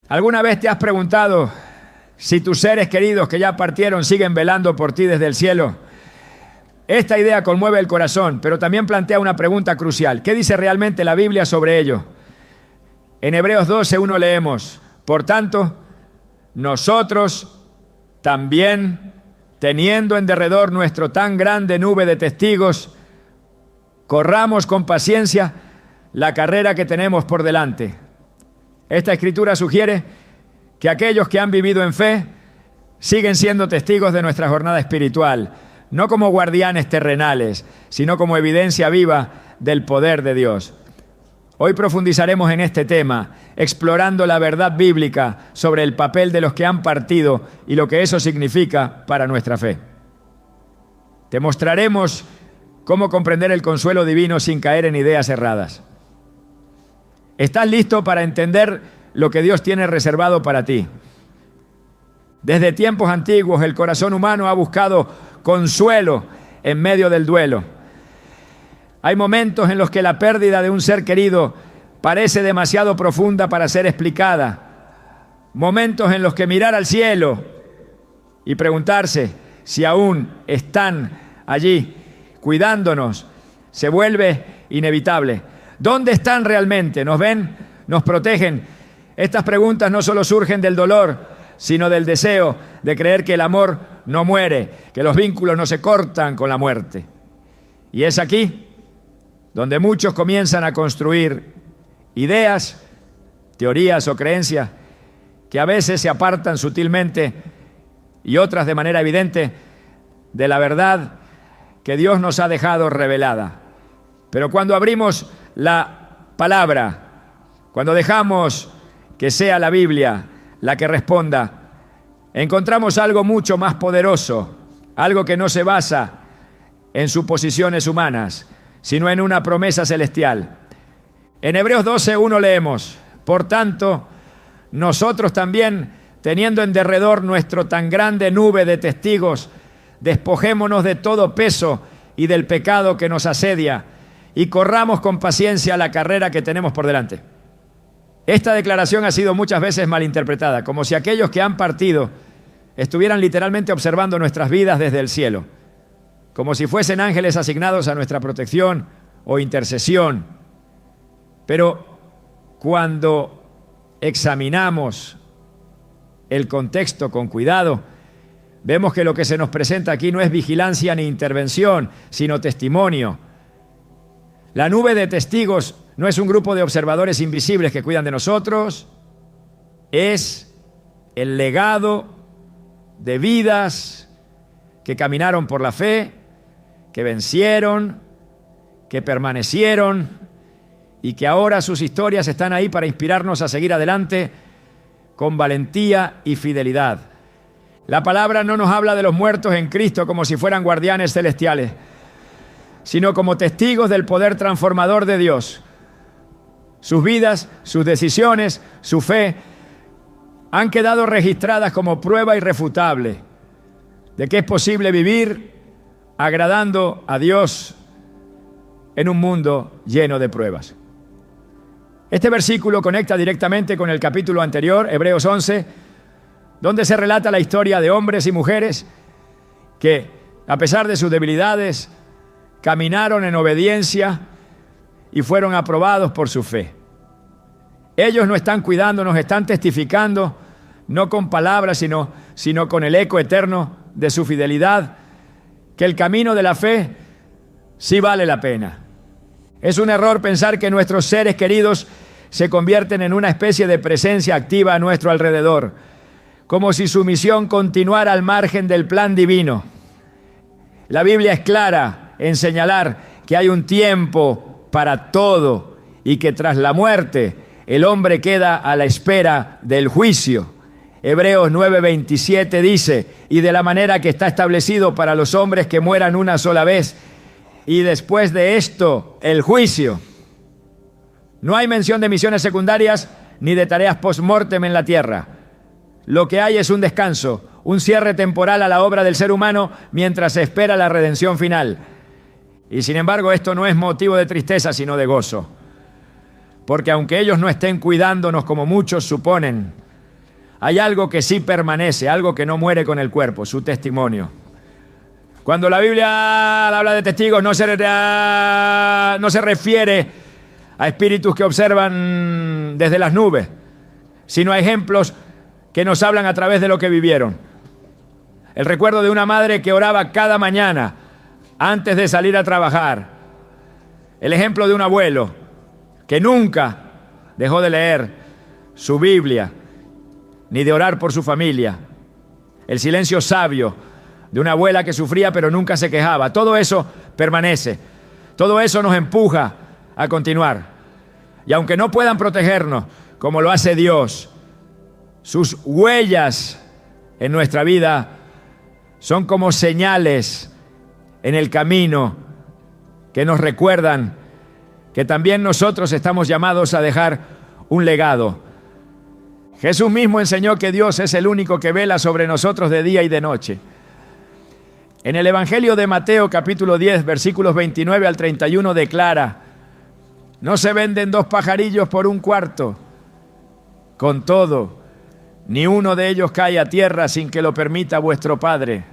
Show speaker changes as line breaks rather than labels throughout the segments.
¿Alguna vez te has preguntado si tus seres queridos que ya partieron siguen velando por ti desde el cielo? Esta idea conmueve el corazón, pero también plantea una pregunta crucial. ¿Qué dice realmente la Biblia sobre ello? En Hebreos 12:1 leemos: por tanto, nosotros también, teniendo en derredor nuestro tan grande nube de testigos, corramos con paciencia la carrera que tenemos por delante. Esta escritura sugiere que aquellos que han vivido en fe siguen siendo testigos de nuestra jornada espiritual, no como guardianes terrenales, sino como evidencia viva del poder de Dios. Hoy profundizaremos en este tema, explorando la verdad bíblica sobre el papel de los que han partido y lo que eso significa para nuestra fe. Te mostraremos cómo comprender el consuelo divino sin caer en ideas erradas. ¿Estás listo para entender lo que Dios tiene reservado para ti? Desde tiempos antiguos, el corazón humano ha buscado consuelo en medio del duelo. Hay momentos en los que la pérdida de un ser querido parece demasiado profunda para ser explicada. Momentos en los que mirar al cielo y preguntarse si aún están allí cuidándonos se vuelve inevitable. ¿Dónde están realmente? ¿Nos ven? ¿Nos protegen? Estas preguntas no solo surgen del dolor, sino del deseo de creer que el amor no muere, que los vínculos no se cortan con la muerte. Y es aquí donde muchos comienzan a construir ideas, teorías o creencias que a veces se apartan sutilmente y otras de manera evidente de la verdad que Dios nos ha dejado revelada. Pero cuando abrimos la palabra, cuando dejamos que sea la Biblia la que responda, encontramos algo mucho más poderoso, algo que no se basa en suposiciones humanas, sino en una promesa celestial. En Hebreos 12:1 leemos: por tanto, nosotros también, teniendo en derredor nuestro tan grande nube de testigos, despojémonos de todo peso y del pecado que nos asedia, y corramos con paciencia la carrera que tenemos por delante. Esta declaración ha sido muchas veces malinterpretada, como si aquellos que han partido estuvieran literalmente observando nuestras vidas desde el cielo, como si fuesen ángeles asignados a nuestra protección o intercesión. Pero cuando examinamos el contexto con cuidado, vemos que lo que se nos presenta aquí no es vigilancia ni intervención, sino testimonio. La nube de testigos no es un grupo de observadores invisibles que cuidan de nosotros, es el legado de vidas que caminaron por la fe, que vencieron, que permanecieron y que ahora sus historias están ahí para inspirarnos a seguir adelante con valentía y fidelidad. La palabra no nos habla de los muertos en Cristo como si fueran guardianes celestiales, sino como testigos del poder transformador de Dios. Sus vidas, sus decisiones, su fe han quedado registradas como prueba irrefutable de que es posible vivir agradando a Dios en un mundo lleno de pruebas. Este versículo conecta directamente con el capítulo anterior, Hebreos 11, donde se relata la historia de hombres y mujeres que, a pesar de sus debilidades, caminaron en obediencia y fueron aprobados por su fe. Ellos no están cuidando, nos están testificando, no con palabras, sino con el eco eterno de su fidelidad, que el camino de la fe sí vale la pena. Es un error pensar que nuestros seres queridos se convierten en una especie de presencia activa a nuestro alrededor, como si su misión continuara al margen del plan divino. La Biblia es clara en señalar que hay un tiempo para todo y que tras la muerte el hombre queda a la espera del juicio. Hebreos 9:27 dice: y de la manera que está establecido para los hombres que mueran una sola vez, y después de esto el juicio. No hay mención de misiones secundarias ni de tareas post-mortem en la tierra. Lo que hay es un descanso, un cierre temporal a la obra del ser humano mientras se espera la redención final. Y sin embargo, esto no es motivo de tristeza, sino de gozo. Porque aunque ellos no estén cuidándonos como muchos suponen, hay algo que sí permanece, algo que no muere con el cuerpo, su testimonio. Cuando la Biblia habla de testigos, no se refiere a espíritus que observan desde las nubes, sino a ejemplos que nos hablan a través de lo que vivieron. El recuerdo de una madre que oraba cada mañana antes de salir a trabajar. El ejemplo de un abuelo que nunca dejó de leer su Biblia ni de orar por su familia. El silencio sabio de una abuela que sufría pero nunca se quejaba. Todo eso permanece. Todo eso nos empuja a continuar. Y aunque no puedan protegernos como lo hace Dios, sus huellas en nuestra vida son como señales en el camino que nos recuerdan que también nosotros estamos llamados a dejar un legado. Jesús mismo enseñó que Dios es el único que vela sobre nosotros de día y de noche. En el Evangelio de Mateo, capítulo 10, versículos 29 al 31, declara: no se venden 2 pajarillos por un cuarto. Con todo, ni uno de ellos cae a tierra sin que lo permita vuestro Padre,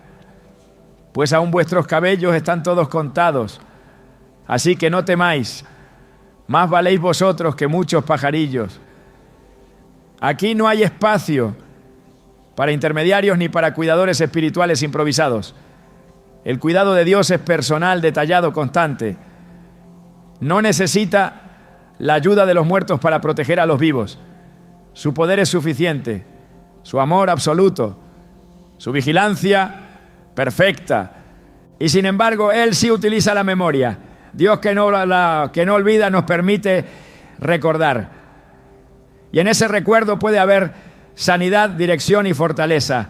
pues aún vuestros cabellos están todos contados. Así que no temáis, más valéis vosotros que muchos pajarillos. Aquí no hay espacio para intermediarios ni para cuidadores espirituales improvisados. El cuidado de Dios es personal, detallado, constante. No necesita la ayuda de los muertos para proteger a los vivos. Su poder es suficiente, su amor absoluto, su vigilancia perfecta. Y sin embargo, Él sí utiliza la memoria. Dios que no olvida nos permite recordar. Y en ese recuerdo puede haber sanidad, dirección y fortaleza.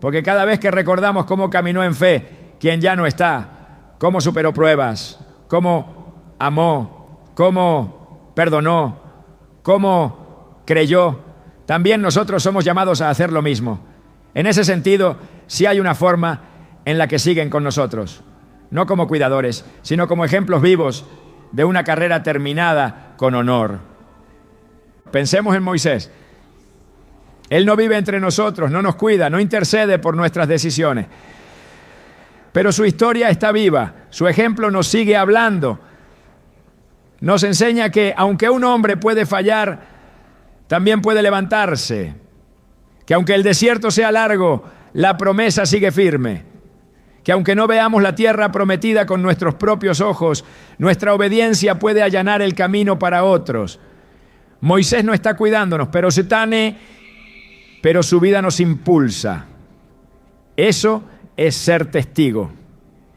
Porque cada vez que recordamos cómo caminó en fe quien ya no está, cómo superó pruebas, cómo amó, cómo perdonó, cómo creyó, también nosotros somos llamados a hacer lo mismo. En ese sentido, sí hay una forma en la que siguen con nosotros, no como cuidadores, sino como ejemplos vivos de una carrera terminada con honor. Pensemos en Moisés. Él no vive entre nosotros, no nos cuida, no intercede por nuestras decisiones. Pero su historia está viva, su ejemplo nos sigue hablando. Nos enseña que aunque un hombre puede fallar, también puede levantarse. Que aunque el desierto sea largo, la promesa sigue firme. Que aunque no veamos la tierra prometida con nuestros propios ojos, nuestra obediencia puede allanar el camino para otros. Moisés no está cuidándonos, pero su vida nos impulsa. Eso es ser testigo.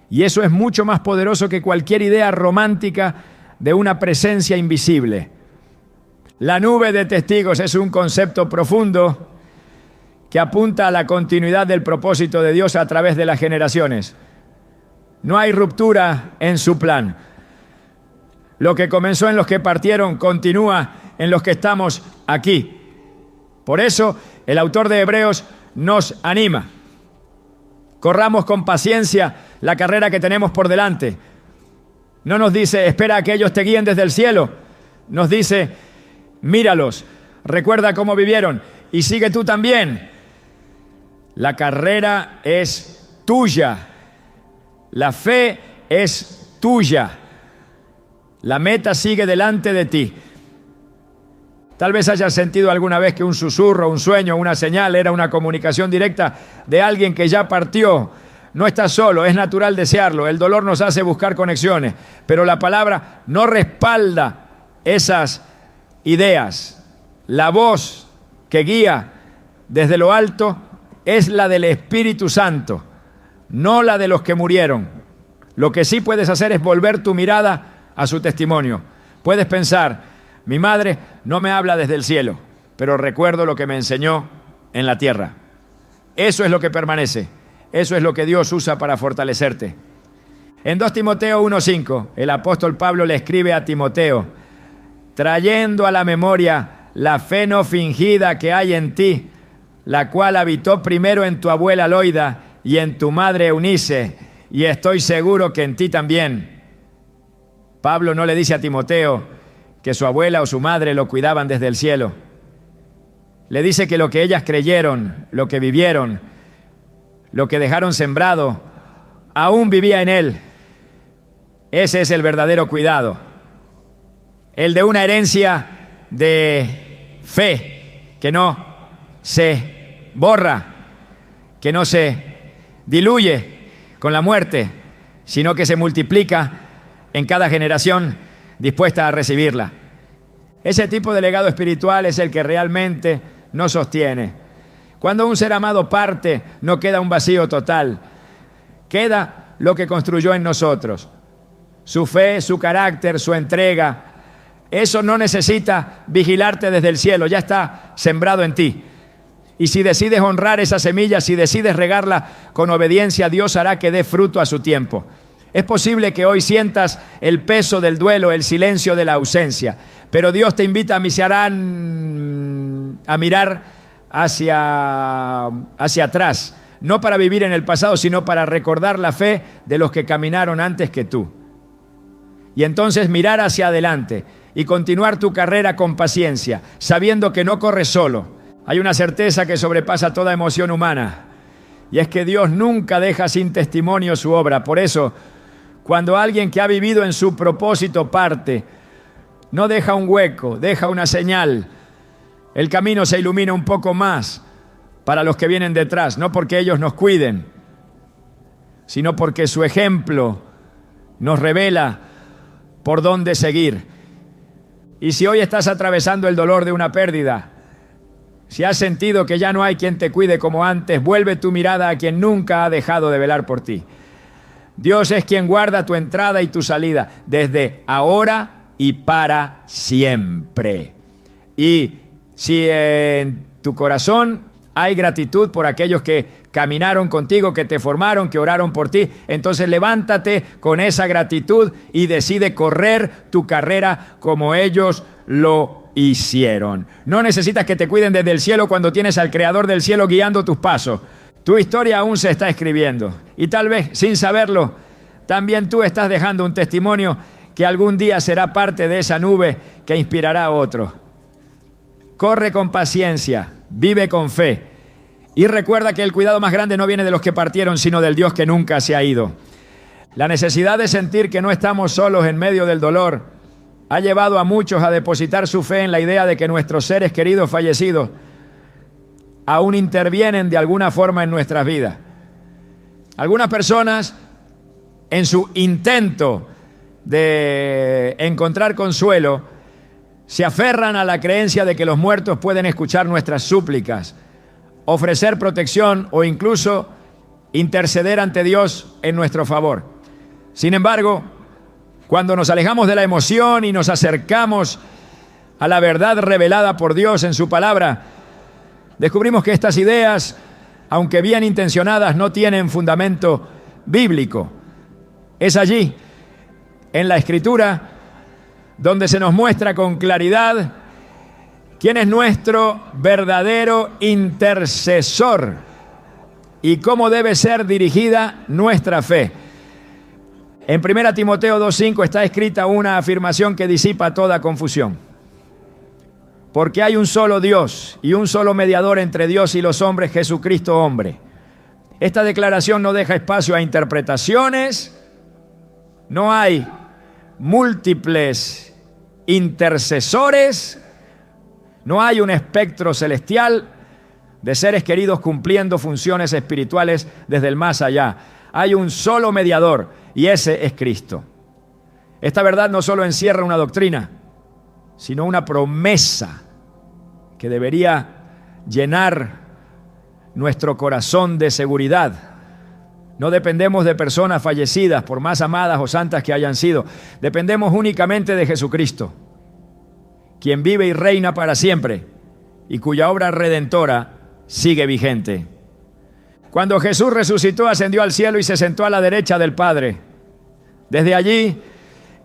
Y eso es mucho más poderoso que cualquier idea romántica de una presencia invisible. La nube de testigos es un concepto profundo que apunta a la continuidad del propósito de Dios a través de las generaciones. No hay ruptura en su plan. Lo que comenzó en los que partieron continúa en los que estamos aquí. Por eso, el autor de Hebreos nos anima. Corramos con paciencia la carrera que tenemos por delante. No nos dice, espera a que ellos te guíen desde el cielo. Nos dice, míralos, recuerda cómo vivieron y sigue tú también. La carrera es tuya. La fe es tuya. La meta sigue delante de ti. Tal vez hayas sentido alguna vez que un susurro, un sueño, una señal era una comunicación directa de alguien que ya partió. No estás solo, es natural desearlo. El dolor nos hace buscar conexiones, pero la palabra no respalda esas ideas. La voz que guía desde lo alto es la del Espíritu Santo, no la de los que murieron. Lo que sí puedes hacer es volver tu mirada a su testimonio. Puedes pensar, mi madre no me habla desde el cielo, pero recuerdo lo que me enseñó en la tierra. Eso es lo que permanece. Eso es lo que Dios usa para fortalecerte. En 2 Timoteo 1:5, el apóstol Pablo le escribe a Timoteo, trayendo a la memoria la fe no fingida que hay en ti, la cual habitó primero en tu abuela Loida y en tu madre Eunice, y estoy seguro que en ti también. Pablo no le dice a Timoteo que su abuela o su madre lo cuidaban desde el cielo. le dice que lo que ellas creyeron, lo que vivieron, lo que dejaron sembrado, aún vivía en él. Ese es el verdadero cuidado, el de una herencia de fe que no se borra, que no se diluye con la muerte, sino que se multiplica en cada generación dispuesta a recibirla. Ese tipo de legado espiritual es el que realmente nos sostiene. Cuando un ser amado parte, no queda un vacío total, queda lo que construyó en nosotros. Su fe, su carácter, su entrega. Eso no necesita vigilarte desde el cielo, ya está sembrado en ti. Y si decides honrar esa semilla, si decides regarla con obediencia, Dios hará que dé fruto a su tiempo. Es posible que hoy sientas el peso del duelo, el silencio de la ausencia, pero Dios te invita a mirar hacia atrás, no para vivir en el pasado, sino para recordar la fe de los que caminaron antes que tú. Y entonces mirar hacia adelante y continuar tu carrera con paciencia, sabiendo que no corres solo. Hay una certeza que sobrepasa toda emoción humana, y es que Dios nunca deja sin testimonio su obra. Por eso, cuando alguien que ha vivido en su propósito parte, no deja un hueco, deja una señal. El camino se ilumina un poco más para los que vienen detrás, no porque ellos nos cuiden, sino porque su ejemplo nos revela por dónde seguir. Y si hoy estás atravesando el dolor de una pérdida, si has sentido que ya no hay quien te cuide como antes, vuelve tu mirada a quien nunca ha dejado de velar por ti. Dios es quien guarda tu entrada y tu salida, desde ahora y para siempre. Y si en tu corazón hay gratitud por aquellos que caminaron contigo, que te formaron, que oraron por ti, entonces levántate con esa gratitud y decide correr tu carrera como ellos lo hicieron. No necesitas que te cuiden desde el cielo cuando tienes al Creador del cielo guiando tus pasos. Tu historia aún se está escribiendo y tal vez sin saberlo, también tú estás dejando un testimonio que algún día será parte de esa nube que inspirará a otros. Corre con paciencia, vive con fe y recuerda que el cuidado más grande no viene de los que partieron, sino del Dios que nunca se ha ido. La necesidad de sentir que no estamos solos en medio del dolor ha llevado a muchos a depositar su fe en la idea de que nuestros seres queridos fallecidos aún intervienen de alguna forma en nuestras vidas. Algunas personas, en su intento de encontrar consuelo, se aferran a la creencia de que los muertos pueden escuchar nuestras súplicas, ofrecer protección o incluso interceder ante Dios en nuestro favor. Sin embargo, cuando nos alejamos de la emoción y nos acercamos a la verdad revelada por Dios en su palabra, descubrimos que estas ideas, aunque bien intencionadas, no tienen fundamento bíblico. Es allí, en la Escritura, donde se nos muestra con claridad quién es nuestro verdadero intercesor y cómo debe ser dirigida nuestra fe. En 1 Timoteo 2:5 está escrita una afirmación que disipa toda confusión. Porque hay un solo Dios y un solo mediador entre Dios y los hombres, Jesucristo hombre. Esta declaración no deja espacio a interpretaciones, no hay múltiples intercesores, no hay un espectro celestial de seres queridos cumpliendo funciones espirituales desde el más allá. Hay un solo mediador y ese es Cristo. Esta verdad no solo encierra una doctrina, sino una promesa que debería llenar nuestro corazón de seguridad. No dependemos de personas fallecidas, por más amadas o santas que hayan sido. Dependemos únicamente de Jesucristo, quien vive y reina para siempre y cuya obra redentora sigue vigente. Cuando Jesús resucitó, ascendió al cielo y se sentó a la derecha del Padre. Desde allí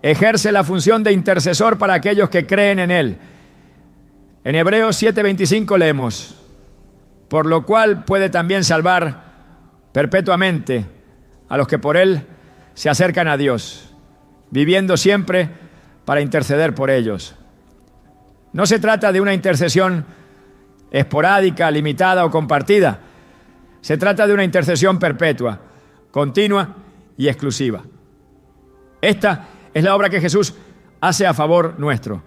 ejerce la función de intercesor para aquellos que creen en Él. En Hebreos 7:25 leemos: por lo cual puede también salvar perpetuamente a los que por Él se acercan a Dios, viviendo siempre para interceder por ellos. No se trata de una intercesión esporádica, limitada o compartida. Se trata de una intercesión perpetua, continua y exclusiva. Esta es la obra que Jesús hace a favor nuestro.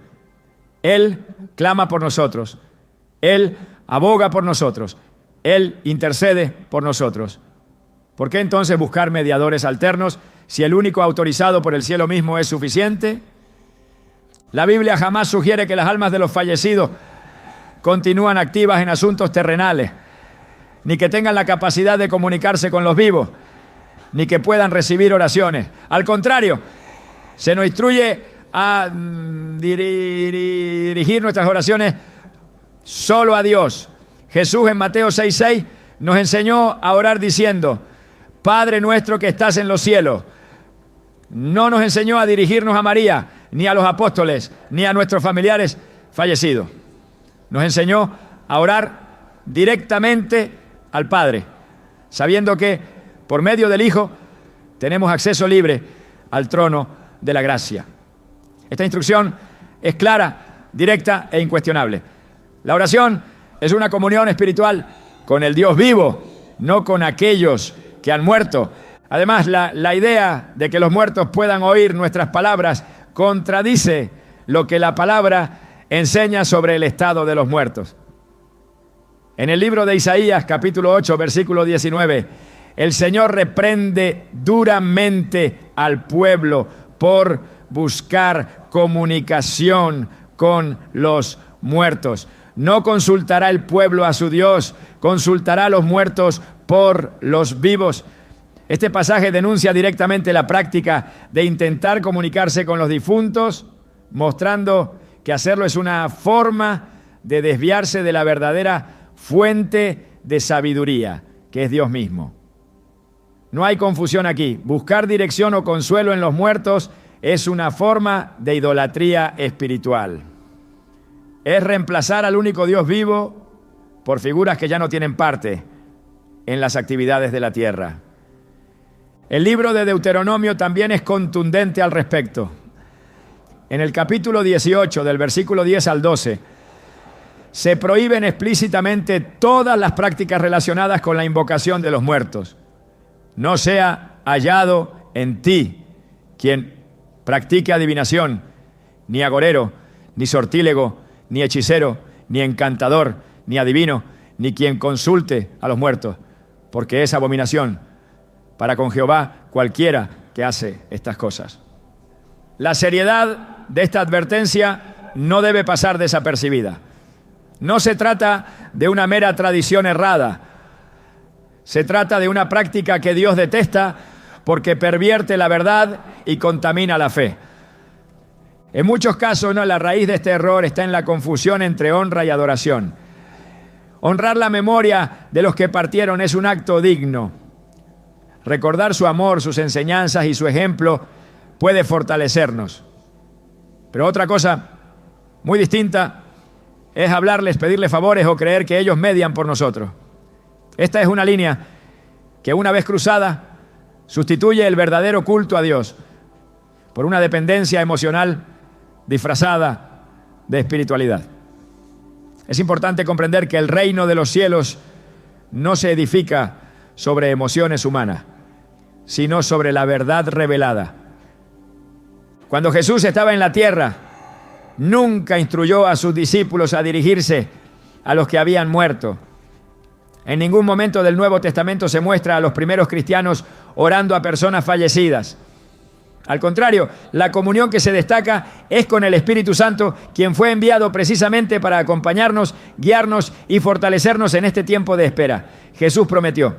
Él clama por nosotros. Él aboga por nosotros. Él intercede por nosotros. ¿Por qué entonces buscar mediadores alternos si el único autorizado por el cielo mismo es suficiente? La Biblia jamás sugiere que las almas de los fallecidos continúan activas en asuntos terrenales, ni que tengan la capacidad de comunicarse con los vivos, ni que puedan recibir oraciones. Al contrario, se nos instruye a dirigir nuestras oraciones solo a Dios. Jesús en Mateo 6:6 nos enseñó a orar diciendo: Padre nuestro que estás en los cielos. No nos enseñó a dirigirnos a María, ni a los apóstoles, ni a nuestros familiares fallecidos. Nos enseñó a orar directamente al Padre, sabiendo que por medio del Hijo tenemos acceso libre al trono de la gracia. Esta instrucción es clara, directa e incuestionable. La oración es una comunión espiritual con el Dios vivo, no con aquellos que han muerto. Además, la idea de que los muertos puedan oír nuestras palabras contradice lo que la palabra enseña sobre el estado de los muertos. En el libro de Isaías, capítulo 8, versículo 19, el Señor reprende duramente al pueblo por buscar comunicación con los muertos. No consultará el pueblo a su Dios, consultará a los muertos por los vivos. Este pasaje denuncia directamente la práctica de intentar comunicarse con los difuntos, mostrando que hacerlo es una forma de desviarse de la verdadera fuente de sabiduría, que es Dios mismo. No hay confusión aquí. Buscar dirección o consuelo en los muertos es una forma de idolatría espiritual. Es reemplazar al único Dios vivo por figuras que ya no tienen parte en las actividades de la tierra. El libro de Deuteronomio también es contundente al respecto. En el capítulo 18, del versículo 10 al 12, se prohíben explícitamente todas las prácticas relacionadas con la invocación de los muertos. No sea hallado en ti quien practique adivinación, ni agorero, ni sortílego, ni hechicero, ni encantador, ni adivino, ni quien consulte a los muertos, porque es abominación para con Jehová cualquiera que hace estas cosas. La seriedad de esta advertencia no debe pasar desapercibida. No se trata de una mera tradición errada. Se trata de una práctica que Dios detesta porque pervierte la verdad y contamina la fe. En muchos casos, la raíz de este error está en la confusión entre honra y adoración. Honrar la memoria de los que partieron es un acto digno. Recordar su amor, sus enseñanzas y su ejemplo puede fortalecernos. Pero otra cosa muy distinta es hablarles, pedirles favores o creer que ellos median por nosotros. Esta es una línea que, una vez cruzada, sustituye el verdadero culto a Dios por una dependencia emocional disfrazada de espiritualidad. Es importante comprender que el reino de los cielos no se edifica sobre emociones humanas, sino sobre la verdad revelada. Cuando Jesús estaba en la tierra, nunca instruyó a sus discípulos a dirigirse a los que habían muerto. En ningún momento del Nuevo Testamento se muestra a los primeros cristianos orando a personas fallecidas. Al contrario, la comunión que se destaca es con el Espíritu Santo, quien fue enviado precisamente para acompañarnos, guiarnos y fortalecernos en este tiempo de espera. Jesús prometió: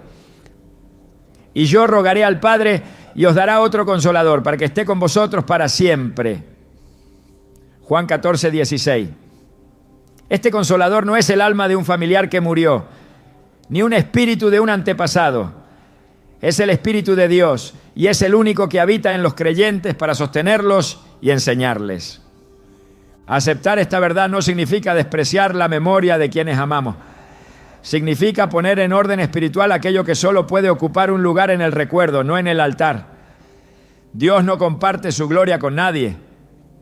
y yo rogaré al Padre y os dará otro consolador para que esté con vosotros para siempre. Juan 14:16. Este consolador no es el alma de un familiar que murió, ni un espíritu de un antepasado. Es el Espíritu de Dios y es el único que habita en los creyentes para sostenerlos y enseñarles. Aceptar esta verdad no significa despreciar la memoria de quienes amamos. Significa poner en orden espiritual aquello que solo puede ocupar un lugar en el recuerdo, no en el altar. Dios no comparte su gloria con nadie.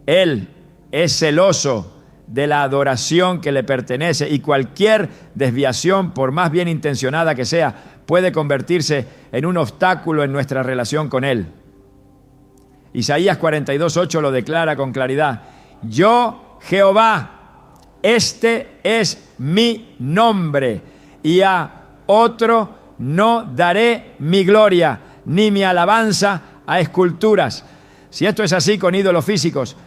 Él es celoso de la adoración que le pertenece, y cualquier desviación, por más bien intencionada que sea, puede convertirse en un obstáculo en nuestra relación con Él. Isaías 42:8 lo declara con claridad: yo, Jehová, este es mi nombre, y a otro no daré mi gloria, ni mi alabanza a esculturas. Si esto es así con ídolos físicos,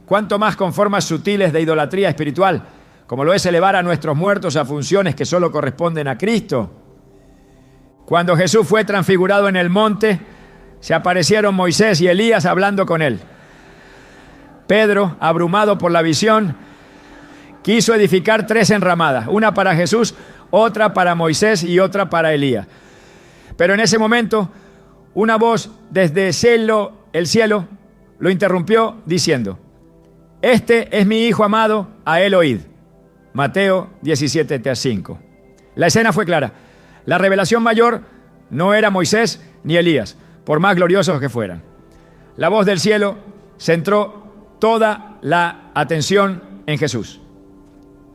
¿cuánto más con formas sutiles de idolatría espiritual, como lo es elevar a nuestros muertos a funciones que solo corresponden a Cristo? Cuando Jesús fue transfigurado en el monte, se aparecieron Moisés y Elías hablando con él. Pedro, abrumado por la visión, quiso edificar 3 enramadas, una para Jesús, otra para Moisés y otra para Elías. Pero en ese momento, una voz desde el cielo lo interrumpió diciendo: este es mi Hijo amado, a él oíd. Mateo 17:5. La escena fue clara. La revelación mayor no era Moisés ni Elías, por más gloriosos que fueran. La voz del cielo centró toda la atención en Jesús.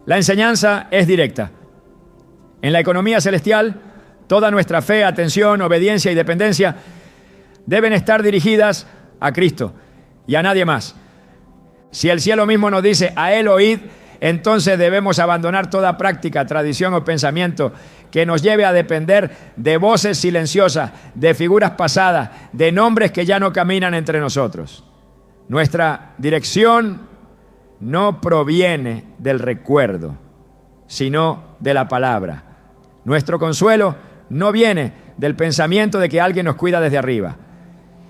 La enseñanza es directa. En la economía celestial, toda nuestra fe, atención, obediencia y dependencia deben estar dirigidas a Cristo y a nadie más. Si el cielo mismo nos dice: a él oíd, entonces debemos abandonar toda práctica, tradición o pensamiento que nos lleve a depender de voces silenciosas, de figuras pasadas, de nombres que ya no caminan entre nosotros. Nuestra dirección no proviene del recuerdo, sino de la palabra. Nuestro consuelo no viene del pensamiento de que alguien nos cuida desde arriba,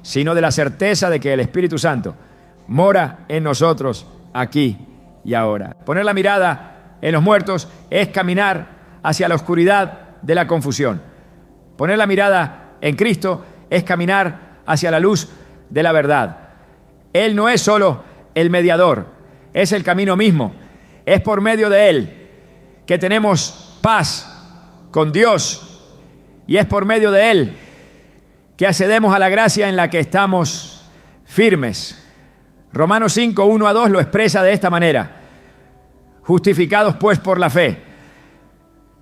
sino de la certeza de que el Espíritu Santo mora en nosotros aquí y ahora. Poner la mirada en los muertos es caminar hacia la oscuridad de la confusión. Poner la mirada en Cristo es caminar hacia la luz de la verdad. Él no es solo el mediador, es el camino mismo. Es por medio de Él que tenemos paz con Dios, y es por medio de Él que accedemos a la gracia en la que estamos firmes. Romanos 5:1-2 lo expresa de esta manera: justificados pues por la fe,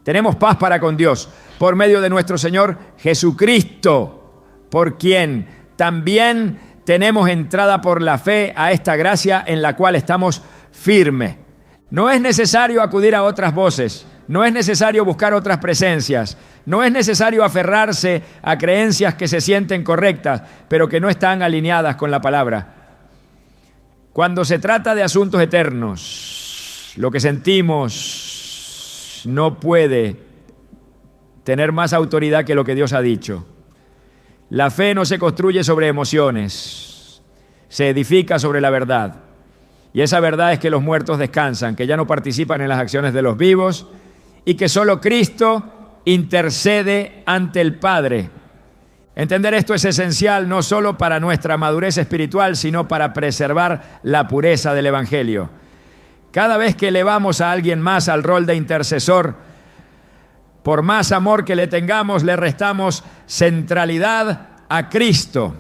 tenemos paz para con Dios por medio de nuestro Señor Jesucristo, por quien también tenemos entrada por la fe a esta gracia en la cual estamos firmes. No es necesario acudir a otras voces, no es necesario buscar otras presencias, no es necesario aferrarse a creencias que se sienten correctas, pero que no están alineadas con la palabra. Cuando se trata de asuntos eternos, lo que sentimos no puede tener más autoridad que lo que Dios ha dicho. La fe no se construye sobre emociones, se edifica sobre la verdad. Y esa verdad es que los muertos descansan, que ya no participan en las acciones de los vivos y que solo Cristo intercede ante el Padre. Entender esto es esencial no solo para nuestra madurez espiritual, sino para preservar la pureza del Evangelio. Cada vez que elevamos a alguien más al rol de intercesor, por más amor que le tengamos, le restamos centralidad a Cristo.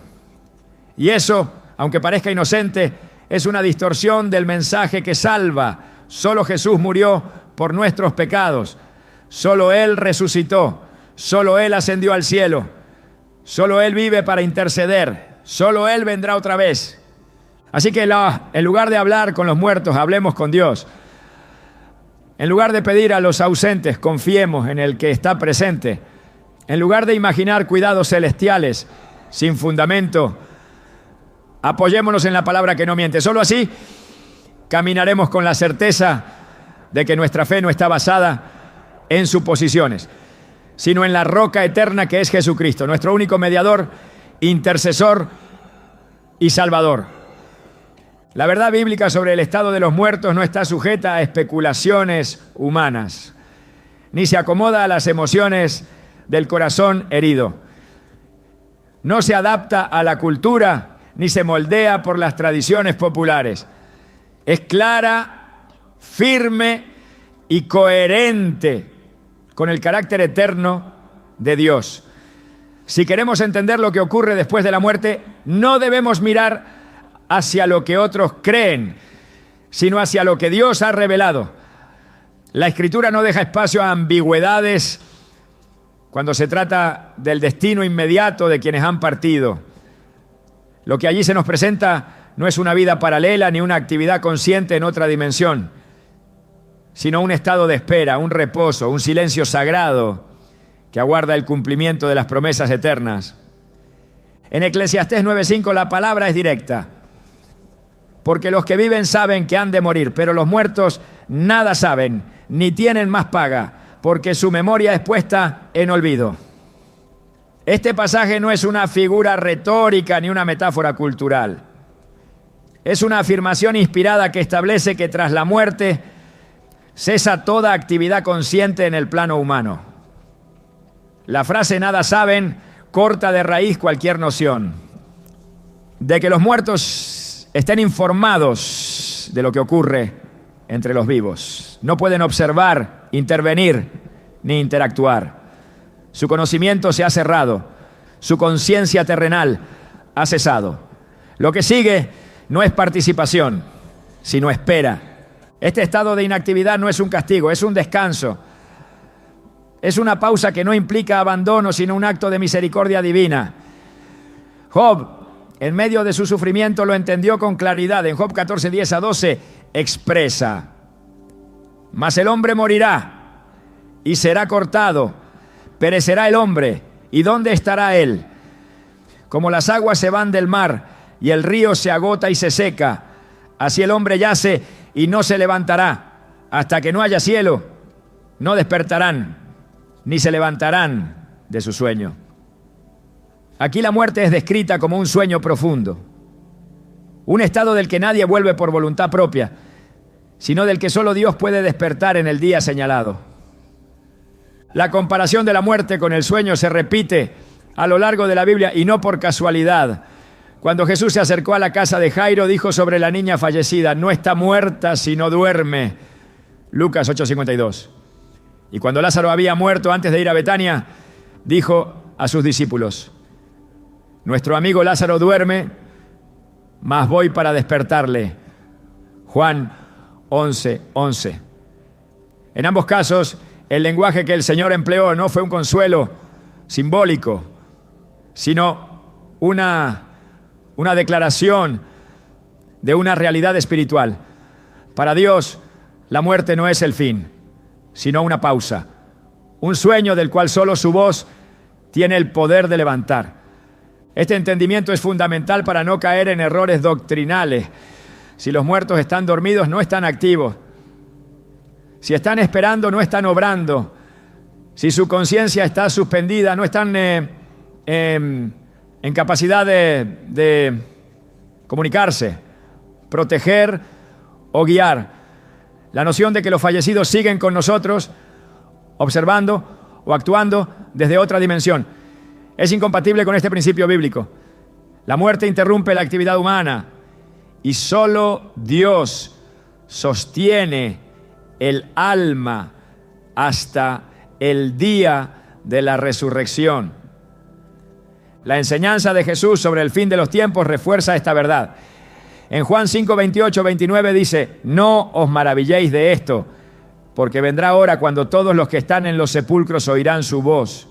Y eso, aunque parezca inocente, es una distorsión del mensaje que salva. Solo Jesús murió por nuestros pecados. Solo Él resucitó. Solo Él ascendió al cielo. Solo Él vive para interceder. Solo Él vendrá otra vez. Así que en lugar de hablar con los muertos, hablemos con Dios. En lugar de pedir a los ausentes, confiemos en el que está presente. En lugar de imaginar cuidados celestiales sin fundamento, apoyémonos en la palabra que no miente. Solo así caminaremos con la certeza de que nuestra fe no está basada en suposiciones, sino en la roca eterna que es Jesucristo, nuestro único mediador, intercesor y salvador. La verdad bíblica sobre el estado de los muertos no está sujeta a especulaciones humanas, ni se acomoda a las emociones del corazón herido. No se adapta a la cultura, ni se moldea por las tradiciones populares. Es clara, firme y coherente con el carácter eterno de Dios. Si queremos entender lo que ocurre después de la muerte, no debemos mirar hacia lo que otros creen, sino hacia lo que Dios ha revelado. La Escritura no deja espacio a ambigüedades cuando se trata del destino inmediato de quienes han partido. Lo que allí se nos presenta no es una vida paralela ni una actividad consciente en otra dimensión, sino un estado de espera, un reposo, un silencio sagrado que aguarda el cumplimiento de las promesas eternas. En Eclesiastés 9:5 la palabra es directa. Porque los que viven saben que han de morir, pero los muertos nada saben, ni tienen más paga, porque su memoria es puesta en olvido. Este pasaje no es una figura retórica ni una metáfora cultural. Es una afirmación inspirada que establece que tras la muerte cesa toda actividad consciente en el plano humano. La frase nada saben corta de raíz cualquier noción de que los muertos estén informados de lo que ocurre entre los vivos. No pueden observar, intervenir ni interactuar. Su conocimiento se ha cerrado, su conciencia terrenal ha cesado. Lo que sigue no es participación, sino espera. Este estado de inactividad no es un castigo, es un descanso. Es una pausa que no implica abandono, sino un acto de misericordia divina. Job, en medio de su sufrimiento, lo entendió con claridad. En Job 14, 10 a 12, expresa: mas el hombre morirá y será cortado, perecerá el hombre, ¿y dónde estará él? Como las aguas se van del mar y el río se agota y se seca, así el hombre yace y no se levantará. Hasta que no haya cielo, no despertarán, ni se levantarán de su sueño. Aquí la muerte es descrita como un sueño profundo, un estado del que nadie vuelve por voluntad propia, sino del que solo Dios puede despertar en el día señalado. La comparación de la muerte con el sueño se repite a lo largo de la Biblia y no por casualidad. Cuando Jesús se acercó a la casa de Jairo, dijo sobre la niña fallecida: no está muerta, sino duerme. Lucas 8:52. Y cuando Lázaro había muerto antes de ir a Betania, dijo a sus discípulos: nuestro amigo Lázaro duerme, mas voy para despertarle. Juan 11:11. En ambos casos, el lenguaje que el Señor empleó no fue un consuelo simbólico, sino una declaración de una realidad espiritual. Para Dios, la muerte no es el fin, sino una pausa, un sueño del cual solo su voz tiene el poder de levantar. Este entendimiento es fundamental para no caer en errores doctrinales. Si los muertos están dormidos, no están activos. Si están esperando, no están obrando. Si su conciencia está suspendida, no están en capacidad de comunicarse, proteger o guiar. La noción de que los fallecidos siguen con nosotros, observando o actuando desde otra dimensión, es incompatible con este principio bíblico. La muerte interrumpe la actividad humana y solo Dios sostiene el alma hasta el día de la resurrección. La enseñanza de Jesús sobre el fin de los tiempos refuerza esta verdad. En Juan 5, 28, 29 dice: no os maravilléis de esto, porque vendrá hora cuando todos los que están en los sepulcros oirán su voz,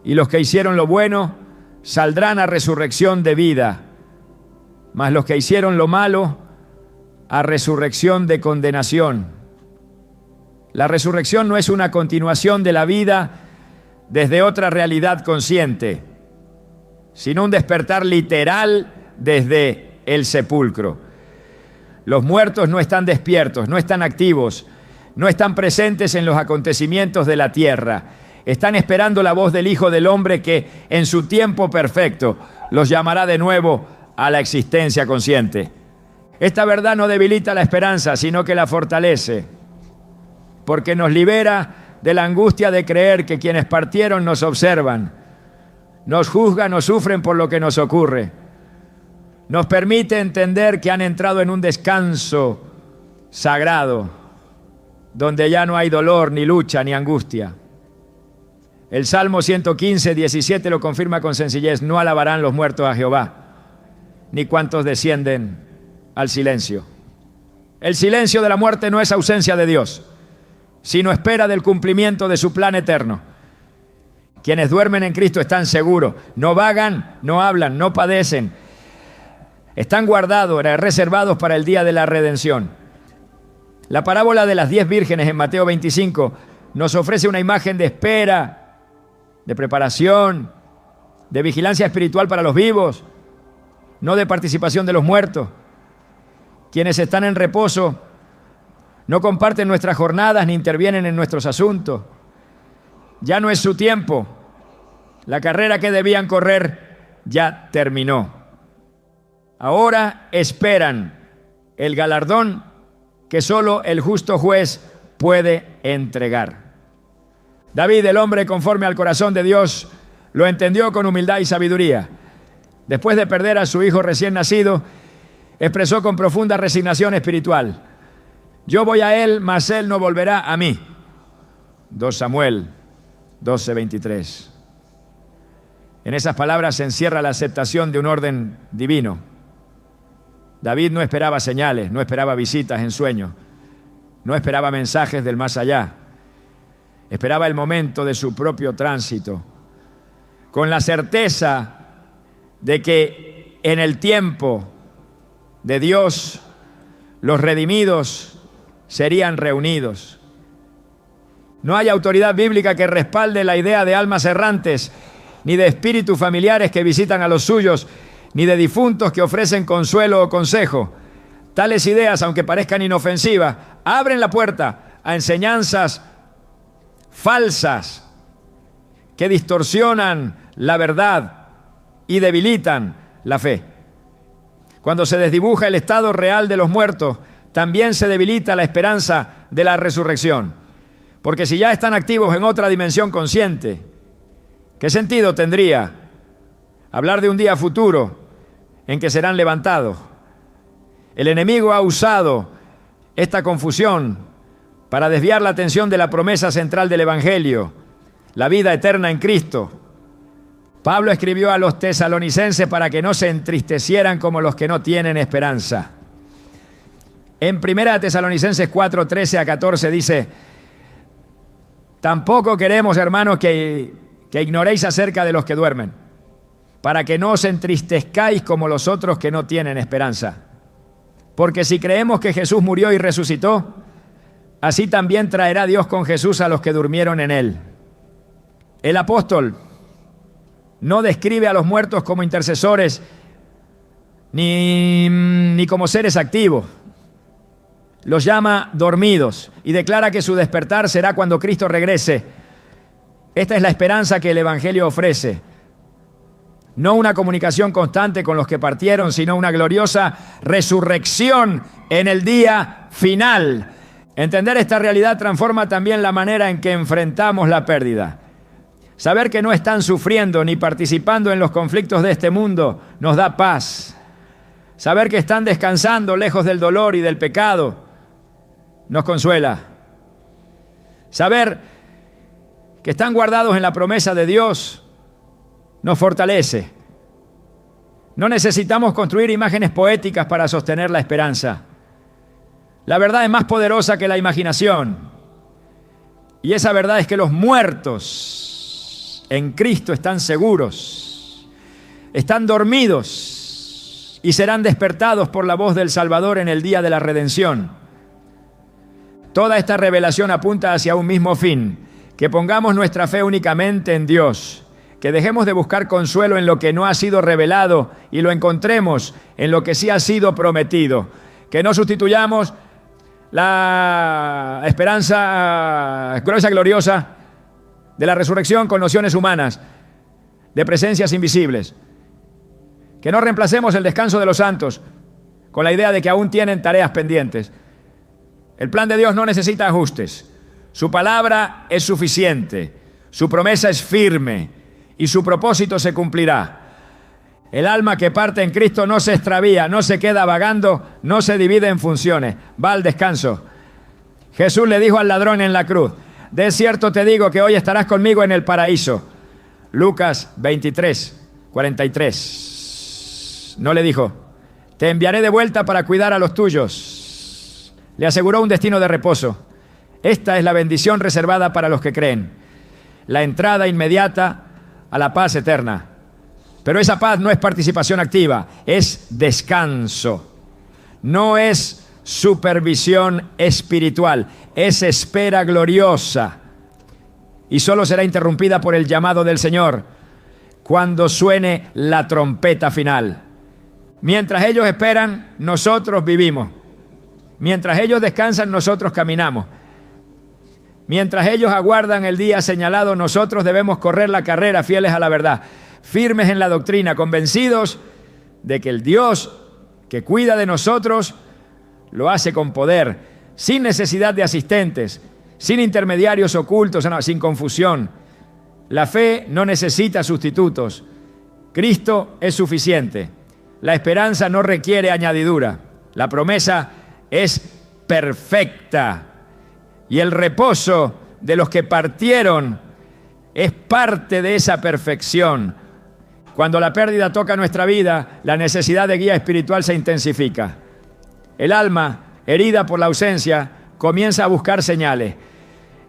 y los que hicieron lo bueno saldrán a resurrección de vida, mas los que hicieron lo malo a resurrección de condenación. La resurrección no es una continuación de la vida desde otra realidad consciente, sino un despertar literal desde el sepulcro. Los muertos no están despiertos, no están activos, no están presentes en los acontecimientos de la tierra. Están esperando la voz del Hijo del Hombre que, en su tiempo perfecto, los llamará de nuevo a la existencia consciente. Esta verdad no debilita la esperanza, sino que la fortalece, porque nos libera de la angustia de creer que quienes partieron nos observan, nos juzgan o sufren por lo que nos ocurre. Nos permite entender que han entrado en un descanso sagrado, donde ya no hay dolor, ni lucha, ni angustia. El Salmo 115, 17 lo confirma con sencillez: no alabarán los muertos a Jehová, ni cuantos descienden al silencio. El silencio de la muerte no es ausencia de Dios, sino espera del cumplimiento de su plan eterno. Quienes duermen en Cristo están seguros, no vagan, no hablan, no padecen. Están guardados, reservados para el día de la redención. La parábola de las 10 vírgenes en Mateo 25 nos ofrece una imagen de espera, de preparación, de vigilancia espiritual para los vivos, no de participación de los muertos. Quienes están en reposo no comparten nuestras jornadas ni intervienen en nuestros asuntos. Ya no es su tiempo. La carrera que debían correr ya terminó. Ahora esperan el galardón que solo el justo juez puede entregar. David, el hombre conforme al corazón de Dios, lo entendió con humildad y sabiduría. Después de perder a su hijo recién nacido, expresó con profunda resignación espiritual: yo voy a él, mas él no volverá a mí. 2 Samuel 12:23. En esas palabras se encierra la aceptación de un orden divino. David no esperaba señales, no esperaba visitas en sueños, no esperaba mensajes del más allá. Esperaba el momento de su propio tránsito, con la certeza de que en el tiempo de Dios los redimidos serían reunidos. No hay autoridad bíblica que respalde la idea de almas errantes, ni de espíritus familiares que visitan a los suyos, ni de difuntos que ofrecen consuelo o consejo. Tales ideas, aunque parezcan inofensivas, abren la puerta a enseñanzas falsas que distorsionan la verdad y debilitan la fe. Cuando se desdibuja el estado real de los muertos, también se debilita la esperanza de la resurrección. Porque si ya están activos en otra dimensión consciente, ¿qué sentido tendría hablar de un día futuro en que serán levantados? El enemigo ha usado esta confusión para desviar la atención de la promesa central del Evangelio, la vida eterna en Cristo. Pablo escribió a los tesalonicenses para que no se entristecieran como los que no tienen esperanza. En 1 Tesalonicenses 4:13-14 dice: tampoco queremos, hermanos, que ignoréis acerca de los que duermen, para que no os entristezcáis como los otros que no tienen esperanza. Porque si creemos que Jesús murió y resucitó, así también traerá Dios con Jesús a los que durmieron en él. El apóstol no describe a los muertos como intercesores ni como seres activos. Los llama dormidos y declara que su despertar será cuando Cristo regrese. Esta es la esperanza que el Evangelio ofrece. No una comunicación constante con los que partieron, sino una gloriosa resurrección en el día final. Entender esta realidad transforma también la manera en que enfrentamos la pérdida. Saber que no están sufriendo ni participando en los conflictos de este mundo nos da paz. Saber que están descansando lejos del dolor y del pecado nos consuela. Saber que están guardados en la promesa de Dios nos fortalece. No necesitamos construir imágenes poéticas para sostener la esperanza. La verdad es más poderosa que la imaginación. Y esa verdad es que los muertos en Cristo están seguros, están dormidos y serán despertados por la voz del Salvador en el día de la redención. Toda esta revelación apunta hacia un mismo fin: que pongamos nuestra fe únicamente en Dios, que dejemos de buscar consuelo en lo que no ha sido revelado y lo encontremos en lo que sí ha sido prometido, que no sustituyamos la esperanza gloriosa de la resurrección con nociones humanas, de presencias invisibles, que no reemplacemos el descanso de los santos con la idea de que aún tienen tareas pendientes. El plan de Dios no necesita ajustes. Su palabra es suficiente, su promesa es firme y su propósito se cumplirá. El alma que parte en Cristo no se extravía, no se queda vagando, no se divide en funciones, va al descanso. Jesús le dijo al ladrón en la cruz: de cierto te digo que hoy estarás conmigo en el paraíso. Lucas 23:43. No le dijo: te enviaré de vuelta para cuidar a los tuyos. Le aseguró un destino de reposo. Esta es la bendición reservada para los que creen. La entrada inmediata a la paz eterna. Pero esa paz no es participación activa, es descanso. No es supervisión espiritual, es espera gloriosa. Y solo será interrumpida por el llamado del Señor cuando suene la trompeta final. Mientras ellos esperan, nosotros vivimos. Mientras ellos descansan, nosotros caminamos. Mientras ellos aguardan el día señalado, nosotros debemos correr la carrera fieles a la verdad, firmes en la doctrina, convencidos de que el Dios que cuida de nosotros lo hace con poder, sin necesidad de asistentes, sin intermediarios ocultos, sin confusión. La fe no necesita sustitutos. Cristo es suficiente. La esperanza no requiere añadidura. La promesa es perfecta. Y el reposo de los que partieron es parte de esa perfección. Cuando la pérdida toca nuestra vida, la necesidad de guía espiritual se intensifica. El alma, herida por la ausencia, comienza a buscar señales.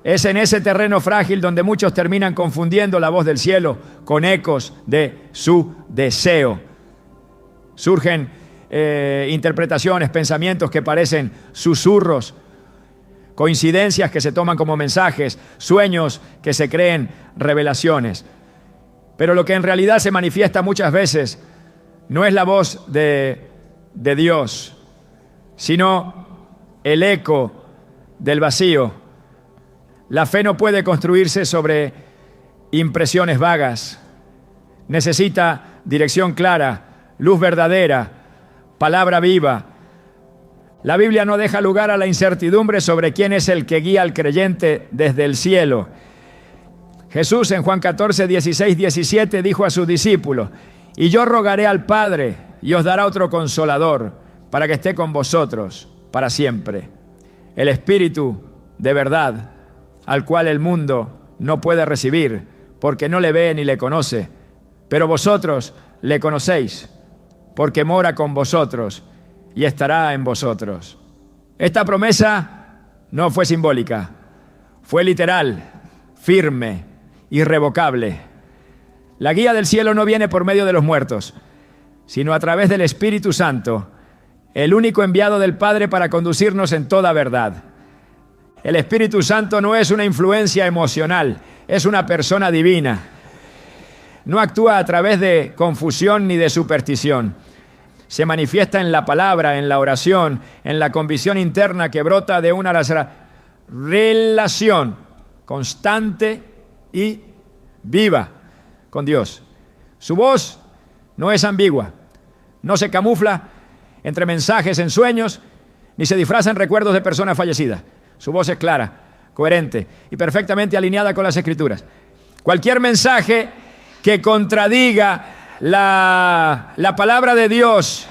Es en ese terreno frágil donde muchos terminan confundiendo la voz del cielo con ecos de su deseo. Surgen interpretaciones, pensamientos que parecen susurros, coincidencias que se toman como mensajes, sueños que se creen revelaciones. Pero lo que en realidad se manifiesta muchas veces no es la voz de Dios, sino el eco del vacío. La fe no puede construirse sobre impresiones vagas. Necesita dirección clara, luz verdadera, palabra viva. La Biblia no deja lugar a la incertidumbre sobre quién es el que guía al creyente desde el cielo. Jesús en Juan 14, 16, 17 dijo a sus discípulos: y yo rogaré al Padre y os dará otro consolador para que esté con vosotros para siempre. El Espíritu de verdad, al cual el mundo no puede recibir porque no le ve ni le conoce, pero vosotros le conocéis porque mora con vosotros y estará en vosotros. Esta promesa no fue simbólica, fue literal, firme, irrevocable. La guía del cielo no viene por medio de los muertos, sino a través del Espíritu Santo, el único enviado del Padre para conducirnos en toda verdad. El Espíritu Santo no es una influencia emocional, es una persona divina. No actúa a través de confusión ni de superstición. Se manifiesta en la palabra, en la oración, en la convicción interna que brota de una relación constante y viva con Dios. Su voz no es ambigua, no se camufla entre mensajes en sueños, ni se disfraza en recuerdos de personas fallecidas. Su voz es clara, coherente y perfectamente alineada con las Escrituras. Cualquier mensaje que contradiga la palabra de Dios,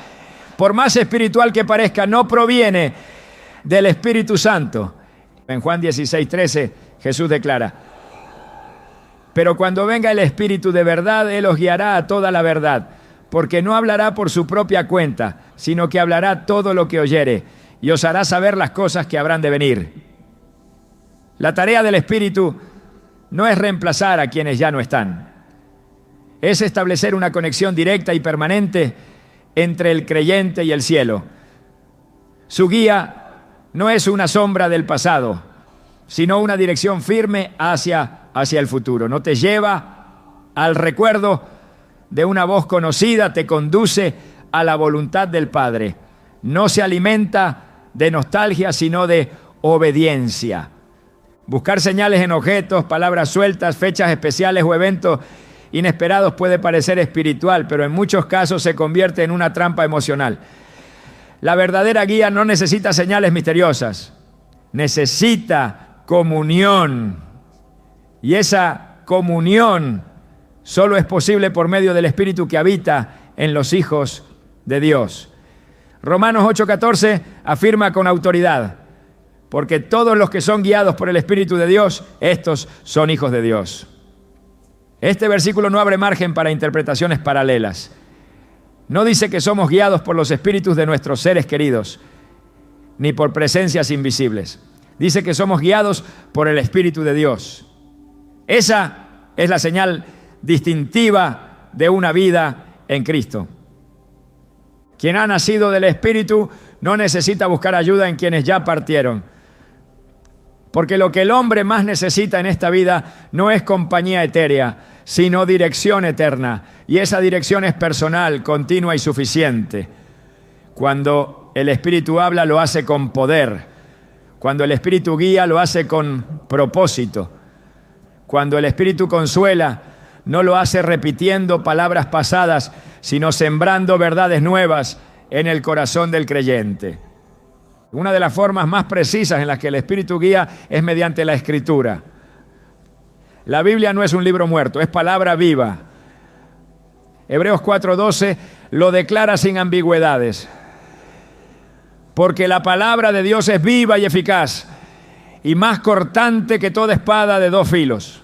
por más espiritual que parezca, no proviene del Espíritu Santo. En Juan 16, 13, Jesús declara: pero cuando venga el Espíritu de verdad, Él os guiará a toda la verdad, porque no hablará por su propia cuenta, sino que hablará todo lo que oyere, y os hará saber las cosas que habrán de venir. La tarea del Espíritu no es reemplazar a quienes ya no están. Es establecer una conexión directa y permanente entre el creyente y el cielo. Su guía no es una sombra del pasado, sino una dirección firme hacia el futuro. No te lleva al recuerdo de una voz conocida, te conduce a la voluntad del Padre. No se alimenta de nostalgia, sino de obediencia. Buscar señales en objetos, palabras sueltas, fechas especiales o eventos inesperados puede parecer espiritual, pero en muchos casos se convierte en una trampa emocional. La verdadera guía no necesita señales misteriosas, necesita comunión. Y esa comunión solo es posible por medio del Espíritu que habita en los hijos de Dios. Romanos 8:14 afirma con autoridad: porque todos los que son guiados por el Espíritu de Dios, estos son hijos de Dios. Este versículo no abre margen para interpretaciones paralelas. No dice que somos guiados por los espíritus de nuestros seres queridos. ni por presencias invisibles. Dice que somos guiados por el Espíritu de Dios. Esa es la señal distintiva de una vida en Cristo. Quien ha nacido del Espíritu no necesita buscar ayuda en quienes ya partieron. Porque lo que el hombre más necesita en esta vida no es compañía etérea, sino dirección eterna. Y esa dirección es personal, continua y suficiente. Cuando el Espíritu habla, lo hace con poder. Cuando el Espíritu guía, lo hace con propósito. Cuando el Espíritu consuela, no lo hace repitiendo palabras pasadas, sino sembrando verdades nuevas en el corazón del creyente. Una de las formas más precisas en las que el Espíritu guía es mediante la Escritura. La Biblia no es un libro muerto, es palabra viva. Hebreos 4:12 lo declara sin ambigüedades. Porque la palabra de Dios es viva y eficaz, y más cortante que toda espada de 2 filos.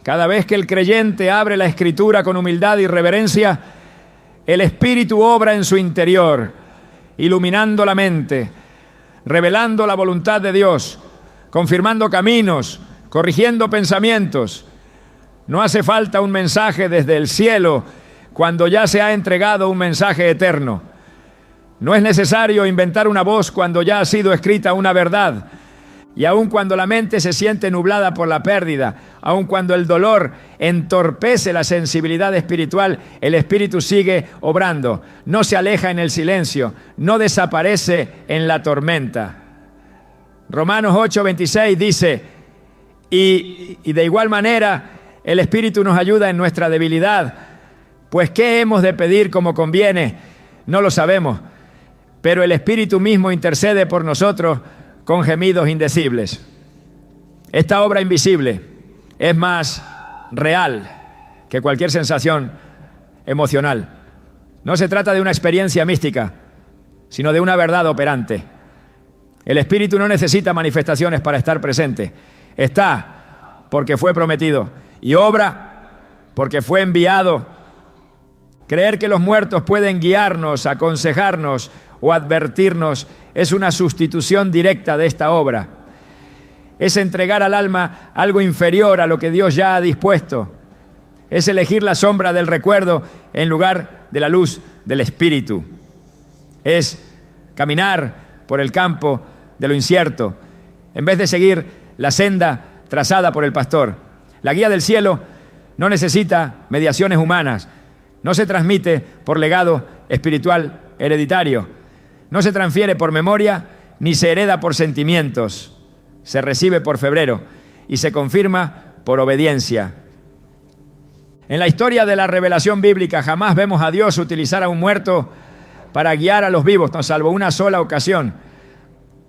Cada vez que el creyente abre la Escritura con humildad y reverencia, el Espíritu obra en su interior, iluminando la mente, revelando la voluntad de Dios, confirmando caminos, corrigiendo pensamientos. No hace falta un mensaje desde el cielo cuando ya se ha entregado un mensaje eterno. No es necesario inventar una voz cuando ya ha sido escrita una verdad. Y aun cuando la mente se siente nublada por la pérdida, aun cuando el dolor entorpece la sensibilidad espiritual, el Espíritu sigue obrando. No se aleja en el silencio, no desaparece en la tormenta. Romanos 8:26 dice, y de igual manera el Espíritu nos ayuda en nuestra debilidad. Pues ¿qué hemos de pedir como conviene? No lo sabemos, pero el Espíritu mismo intercede por nosotros con gemidos indecibles. Esta obra invisible es más real que cualquier sensación emocional. No se trata de una experiencia mística, sino de una verdad operante. El Espíritu no necesita manifestaciones para estar presente. Está porque fue prometido y obra porque fue enviado. Creer que los muertos pueden guiarnos, aconsejarnos o advertirnos es una sustitución directa de esta obra. Es entregar al alma algo inferior a lo que Dios ya ha dispuesto. Es elegir la sombra del recuerdo en lugar de la luz del Espíritu. Es caminar por el campo de lo incierto en vez de seguir la senda trazada por el pastor. La guía del cielo no necesita mediaciones humanas. No se transmite por legado espiritual hereditario. No se transfiere por memoria ni se hereda por sentimientos. Se recibe por febrero y se confirma por obediencia. En la historia de la revelación bíblica jamás vemos a Dios utilizar a un muerto para guiar a los vivos, no salvo una sola ocasión,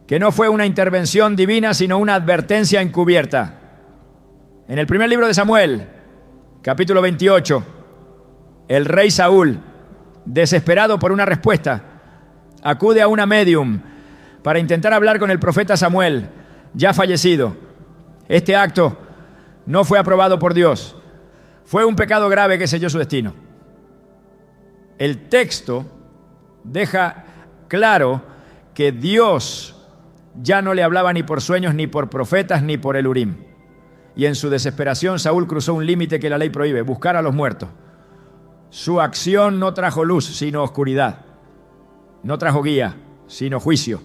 que no fue una intervención divina, sino una advertencia encubierta. En el primer libro de Samuel, capítulo 28, el rey Saúl, desesperado por una respuesta, acude a una medium para intentar hablar con el profeta Samuel, ya fallecido. Este acto no fue aprobado por Dios. Fue un pecado grave que selló su destino. El texto deja claro que Dios ya no le hablaba ni por sueños, ni por profetas, ni por el Urim. Y en su desesperación Saúl cruzó un límite que la ley prohíbe, buscar a los muertos. Su acción no trajo luz, sino oscuridad. No trajo guía, sino juicio.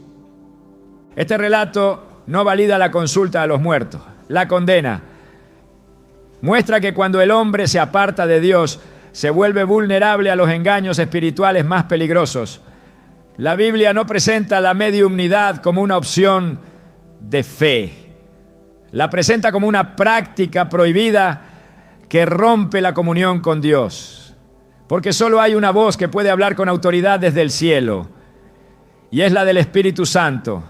Este relato no valida la consulta a los muertos, la condena. Muestra que cuando el hombre se aparta de Dios, se vuelve vulnerable a los engaños espirituales más peligrosos. La Biblia no presenta la mediumnidad como una opción de fe. La presenta como una práctica prohibida que rompe la comunión con Dios. Porque solo hay una voz que puede hablar con autoridad desde el cielo, y es la del Espíritu Santo.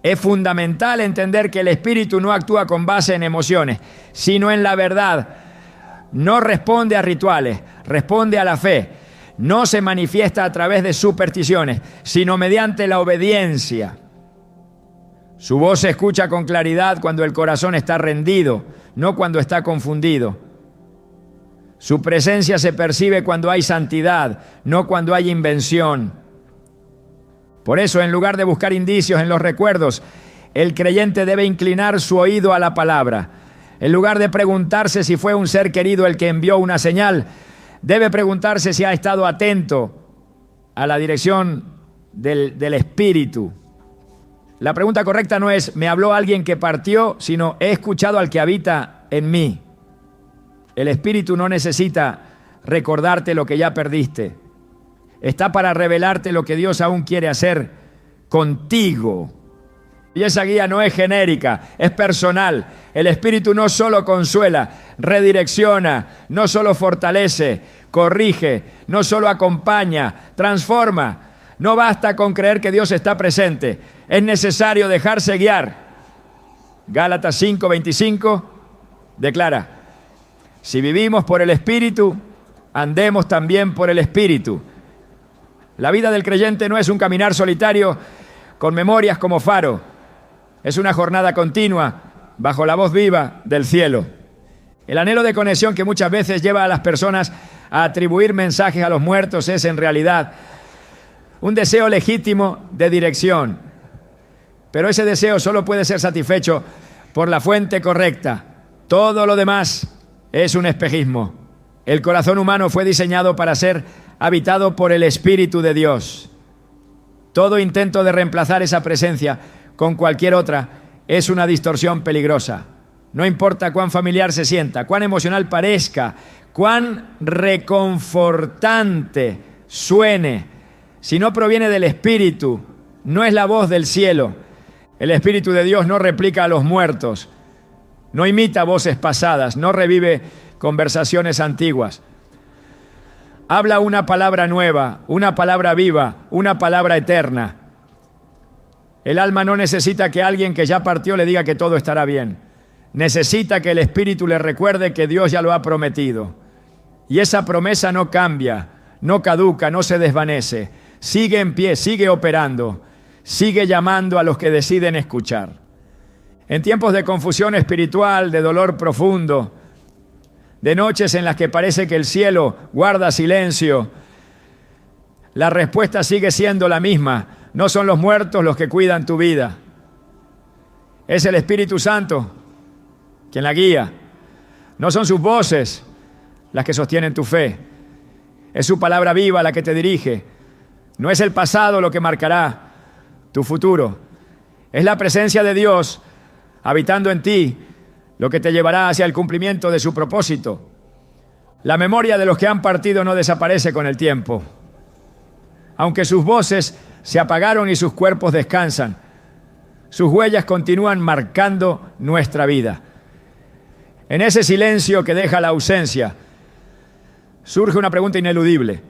Es fundamental entender que el Espíritu no actúa con base en emociones, sino en la verdad. No responde a rituales, responde a la fe. No se manifiesta a través de supersticiones, sino mediante la obediencia. Su voz se escucha con claridad cuando el corazón está rendido, no cuando está confundido. Su presencia se percibe cuando hay santidad, no cuando hay invención. Por eso, en lugar de buscar indicios en los recuerdos, el creyente debe inclinar su oído a la palabra. En lugar de preguntarse si fue un ser querido el que envió una señal, debe preguntarse si ha estado atento a la dirección del Espíritu. La pregunta correcta no es, ¿me habló alguien que partió?, sino, ¿he escuchado al que habita en mí? El Espíritu no necesita recordarte lo que ya perdiste. Está para revelarte lo que Dios aún quiere hacer contigo. Y esa guía no es genérica, es personal. El Espíritu no solo consuela, redirecciona, no solo fortalece, corrige, no solo acompaña, transforma. No basta con creer que Dios está presente, es necesario dejarse guiar. Gálatas 5:25 declara: si vivimos por el Espíritu, andemos también por el Espíritu. La vida del creyente no es un caminar solitario con memorias como faro. Es una jornada continua bajo la voz viva del cielo. El anhelo de conexión que muchas veces lleva a las personas a atribuir mensajes a los muertos es en realidad un deseo legítimo de dirección. Pero ese deseo solo puede ser satisfecho por la fuente correcta. Todo lo demás es un espejismo. El corazón humano fue diseñado para ser habitado por el Espíritu de Dios. Todo intento de reemplazar esa presencia con cualquier otra es una distorsión peligrosa. No importa cuán familiar se sienta, cuán emocional parezca, cuán reconfortante suene, si no proviene del Espíritu, no es la voz del cielo. El Espíritu de Dios no replica a los muertos, no imita voces pasadas, no revive conversaciones antiguas. Habla una palabra nueva, una palabra viva, una palabra eterna. El alma no necesita que alguien que ya partió le diga que todo estará bien. Necesita que el Espíritu le recuerde que Dios ya lo ha prometido. Y esa promesa no cambia, no caduca, no se desvanece. Sigue en pie, sigue operando, sigue llamando a los que deciden escuchar. En tiempos de confusión espiritual, de dolor profundo, de noches en las que parece que el cielo guarda silencio, la respuesta sigue siendo la misma. No son los muertos los que cuidan tu vida. Es el Espíritu Santo quien la guía. No son sus voces las que sostienen tu fe. Es su palabra viva la que te dirige. No es el pasado lo que marcará tu futuro. Es la presencia de Dios habitando en ti lo que te llevará hacia el cumplimiento de su propósito. La memoria de los que han partido no desaparece con el tiempo. Aunque sus voces se apagaron y sus cuerpos descansan, sus huellas continúan marcando nuestra vida. En ese silencio que deja la ausencia, surge una pregunta ineludible.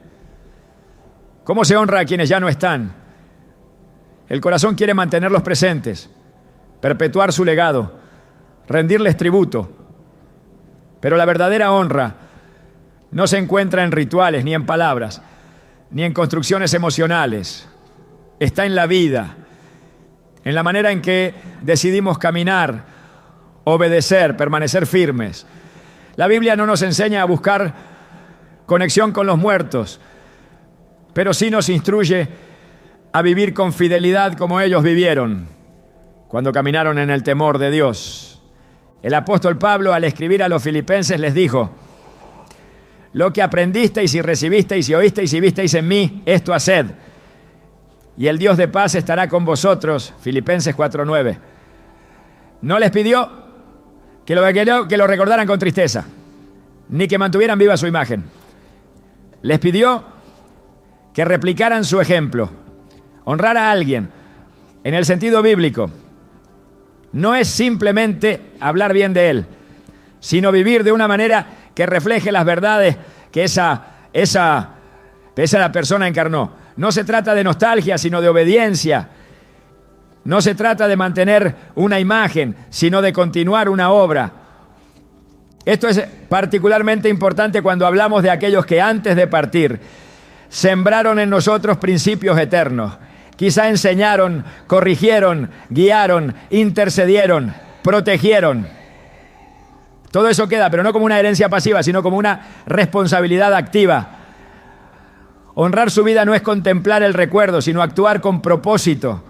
¿Cómo se honra a quienes ya no están? El corazón quiere mantenerlos presentes, perpetuar su legado, rendirles tributo. Pero la verdadera honra no se encuentra en rituales, ni en palabras, ni en construcciones emocionales. Está en la vida, en la manera en que decidimos caminar, obedecer, permanecer firmes. La Biblia no nos enseña a buscar conexión con los muertos, pero sí nos instruye a vivir con fidelidad como ellos vivieron cuando caminaron en el temor de Dios. El apóstol Pablo, al escribir a los filipenses, les dijo: lo que aprendisteis y recibisteis y oísteis y visteis en mí, esto haced, y el Dios de paz estará con vosotros. Filipenses 4:9. No les pidió que lo recordaran con tristeza, ni que mantuvieran viva su imagen. Les pidió que replicaran su ejemplo. Honrar a alguien, en el sentido bíblico, no es simplemente hablar bien de él, sino vivir de una manera que refleje las verdades que esa persona encarnó. No se trata de nostalgia, sino de obediencia. No se trata de mantener una imagen, sino de continuar una obra. Esto es particularmente importante cuando hablamos de aquellos que antes de partir sembraron en nosotros principios eternos. Quizá enseñaron, corrigieron, guiaron, intercedieron, protegieron. Todo eso queda, pero no como una herencia pasiva, sino como una responsabilidad activa. Honrar su vida no es contemplar el recuerdo, sino actuar con propósito.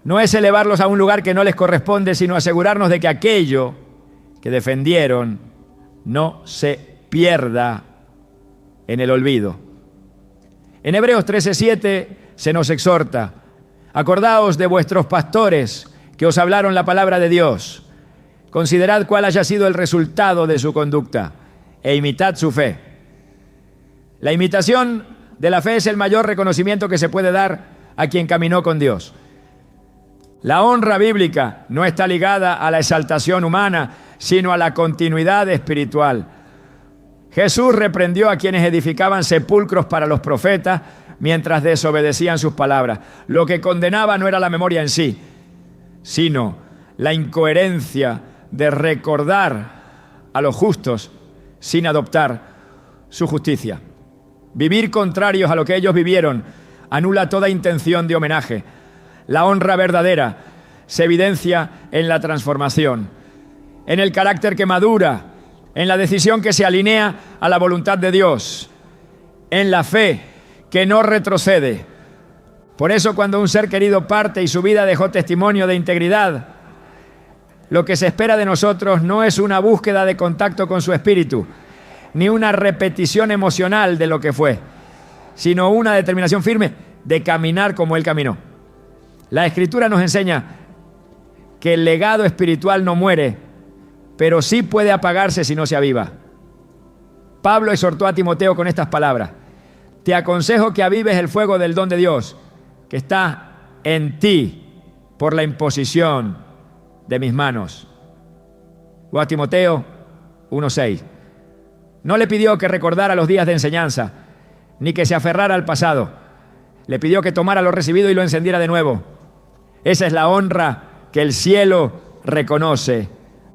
No es elevarlos a un lugar que no les corresponde, sino asegurarnos de que aquello que defendieron no se pierda en el olvido. En Hebreos 13:7 se nos exhorta: acordaos de vuestros pastores que os hablaron la palabra de Dios. Considerad cuál haya sido el resultado de su conducta e imitad su fe. La imitación de la fe es el mayor reconocimiento que se puede dar a quien caminó con Dios. La honra bíblica no está ligada a la exaltación humana, sino a la continuidad espiritual. Jesús reprendió a quienes edificaban sepulcros para los profetas mientras desobedecían sus palabras. Lo que condenaba no era la memoria en sí, sino la incoherencia de recordar a los justos sin adoptar su justicia. Vivir contrarios a lo que ellos vivieron anula toda intención de homenaje. La honra verdadera se evidencia en la transformación, en el carácter que madura, en la decisión que se alinea a la voluntad de Dios, en la fe que no retrocede. Por eso, cuando un ser querido parte y su vida dejó testimonio de integridad, lo que se espera de nosotros no es una búsqueda de contacto con su espíritu, ni una repetición emocional de lo que fue, sino una determinación firme de caminar como Él caminó. La Escritura nos enseña que el legado espiritual no muere, pero sí puede apagarse si no se aviva. Pablo exhortó a Timoteo con estas palabras: te aconsejo que avives el fuego del don de Dios que está en ti por la imposición de mis manos. O a Timoteo 1:6. No le pidió que recordara los días de enseñanza, ni que se aferrara al pasado. Le pidió que tomara lo recibido y lo encendiera de nuevo. Esa es la honra que el cielo reconoce.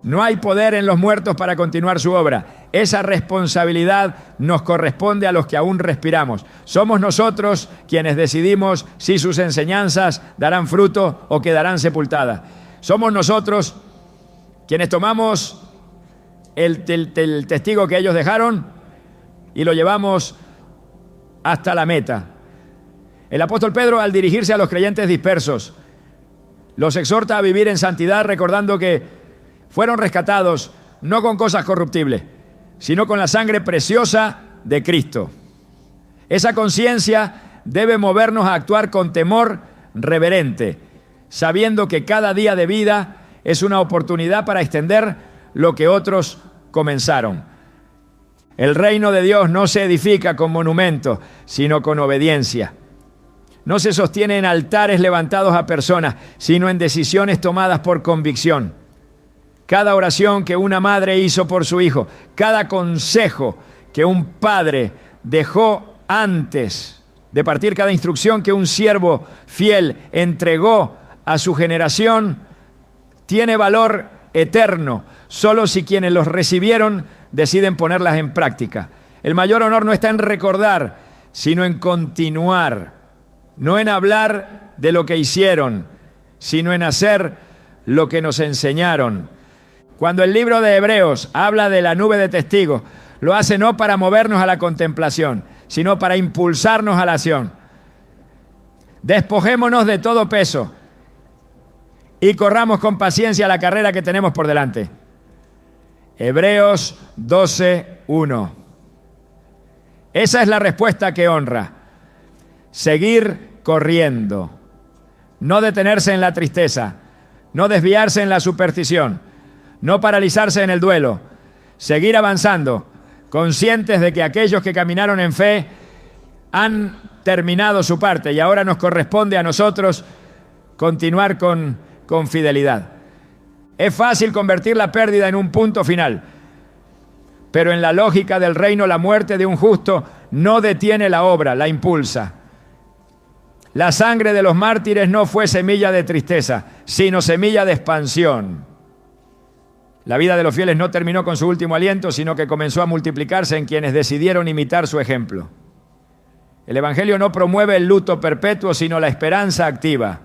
No hay poder en los muertos para continuar su obra. Esa responsabilidad nos corresponde a los que aún respiramos. Somos nosotros quienes decidimos si sus enseñanzas darán fruto o quedarán sepultadas. Somos nosotros quienes tomamos el testigo que ellos dejaron y lo llevamos hasta la meta. El apóstol Pedro, al dirigirse a los creyentes dispersos, los exhorta a vivir en santidad, recordando que fueron rescatados no con cosas corruptibles, sino con la sangre preciosa de Cristo. Esa conciencia debe movernos a actuar con temor reverente, sabiendo que cada día de vida es una oportunidad para extender lo que otros comenzaron. El reino de Dios no se edifica con monumentos, sino con obediencia. No se sostiene en altares levantados a personas, sino en decisiones tomadas por convicción. Cada oración que una madre hizo por su hijo, cada consejo que un padre dejó antes de partir, cada instrucción que un siervo fiel entregó a su generación, tiene valor eterno, solo si quienes los recibieron deciden ponerlas en práctica. El mayor honor no está en recordar, sino en continuar. No en hablar de lo que hicieron, sino en hacer lo que nos enseñaron. Cuando el libro de Hebreos habla de la nube de testigos, lo hace no para movernos a la contemplación, sino para impulsarnos a la acción. Despojémonos de todo peso y corramos con paciencia la carrera que tenemos por delante. Hebreos 12:1. Esa es la respuesta que honra. Seguir corriendo, no detenerse en la tristeza, no desviarse en la superstición, no paralizarse en el duelo, seguir avanzando, conscientes de que aquellos que caminaron en fe han terminado su parte y ahora nos corresponde a nosotros continuar con fidelidad. Es fácil convertir la pérdida en un punto final, pero en la lógica del reino la muerte de un justo no detiene la obra, la impulsa. La sangre de los mártires no fue semilla de tristeza, sino semilla de expansión. La vida de los fieles no terminó con su último aliento, sino que comenzó a multiplicarse en quienes decidieron imitar su ejemplo. El Evangelio no promueve el luto perpetuo, sino la esperanza activa.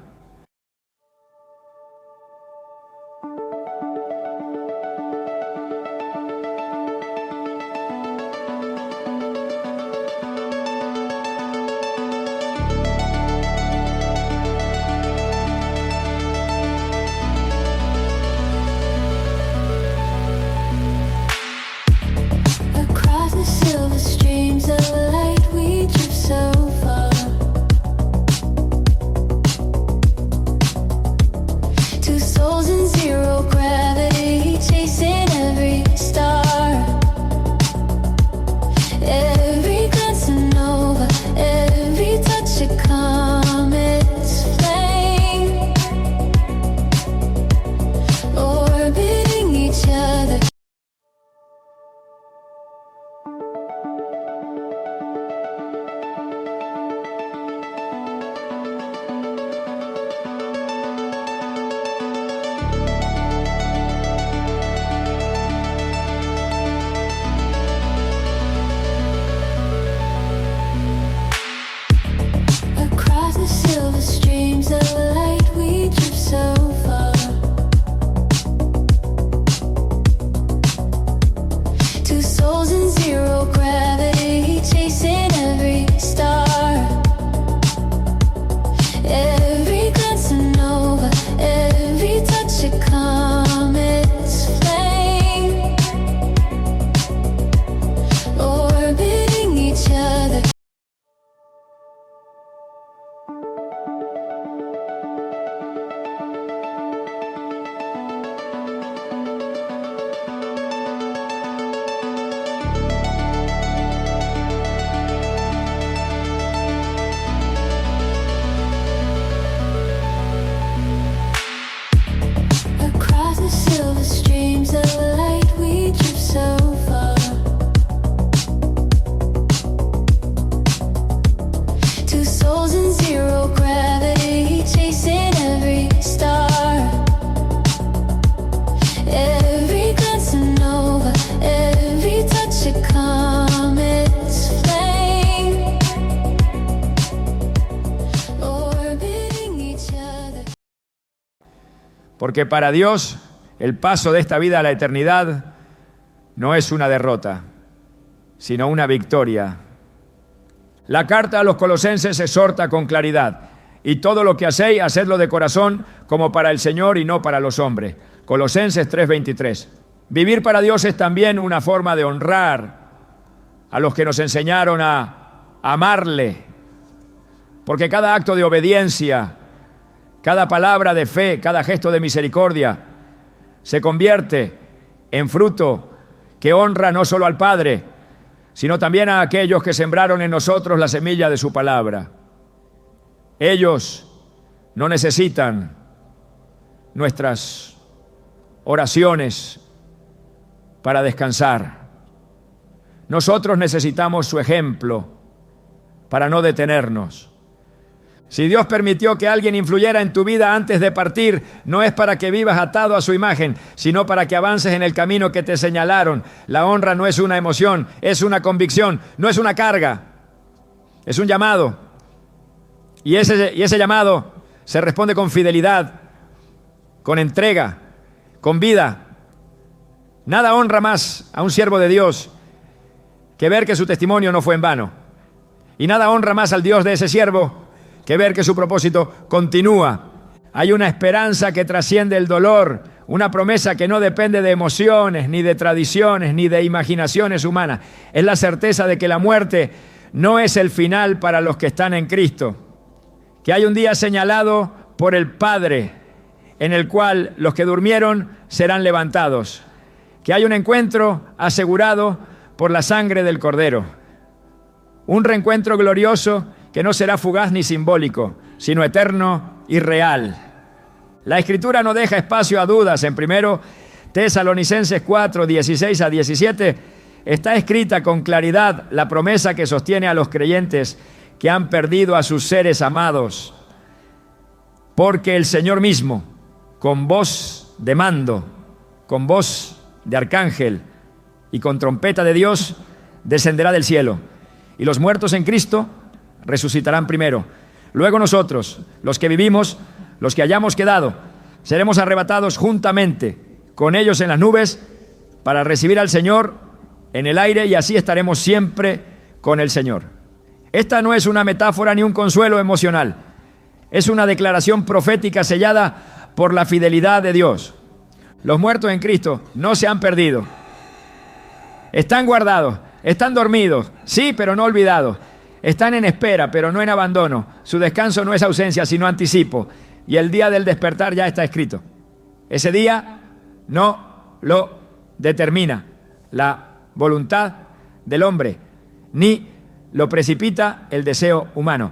Porque para Dios el paso de esta vida a la eternidad no es una derrota, sino una victoria. La carta a los colosenses exhorta con claridad: y todo lo que hacéis, hacedlo de corazón, como para el Señor y no para los hombres. Colosenses 3:23. Vivir para Dios es también una forma de honrar a los que nos enseñaron a amarle, porque cada acto de obediencia, cada palabra de fe, cada gesto de misericordia se convierte en fruto que honra no solo al Padre, sino también a aquellos que sembraron en nosotros la semilla de su palabra. Ellos no necesitan nuestras oraciones para descansar. Nosotros necesitamos su ejemplo para no detenernos. Si Dios permitió que alguien influyera en tu vida antes de partir, no es para que vivas atado a su imagen, sino para que avances en el camino que te señalaron. La honra no es una emoción, es una convicción, no es una carga, es un llamado. Y ese llamado se responde con fidelidad, con entrega, con vida. Nada honra más a un siervo de Dios que ver que su testimonio no fue en vano. Y nada honra más al Dios de ese siervo que ver que su propósito continúa. Hay una esperanza que trasciende el dolor, una promesa que no depende de emociones, ni de tradiciones, ni de imaginaciones humanas. Es la certeza de que la muerte no es el final para los que están en Cristo, que hay un día señalado por el Padre en el cual los que durmieron serán levantados, que hay un encuentro asegurado por la sangre del Cordero, un reencuentro glorioso que no será fugaz ni simbólico, sino eterno y real. La Escritura no deja espacio a dudas. En 1 Tesalonicenses 4, 16 a 17, está escrita con claridad la promesa que sostiene a los creyentes que han perdido a sus seres amados. Porque el Señor mismo, con voz de mando, con voz de arcángel y con trompeta de Dios, descenderá del cielo, y los muertos en Cristo resucitarán primero. Luego nosotros, los que vivimos, los que hayamos quedado, seremos arrebatados juntamente con ellos en las nubes para recibir al Señor en el aire, y así estaremos siempre con el Señor. Esta no es una metáfora ni un consuelo emocional. Es una declaración profética sellada por la fidelidad de Dios. Los muertos en Cristo no se han perdido. Están guardados, están dormidos, sí, pero no olvidados. Están en espera, pero no en abandono. Su descanso no es ausencia, sino anticipo. Y el día del despertar ya está escrito. Ese día no lo determina la voluntad del hombre, ni lo precipita el deseo humano.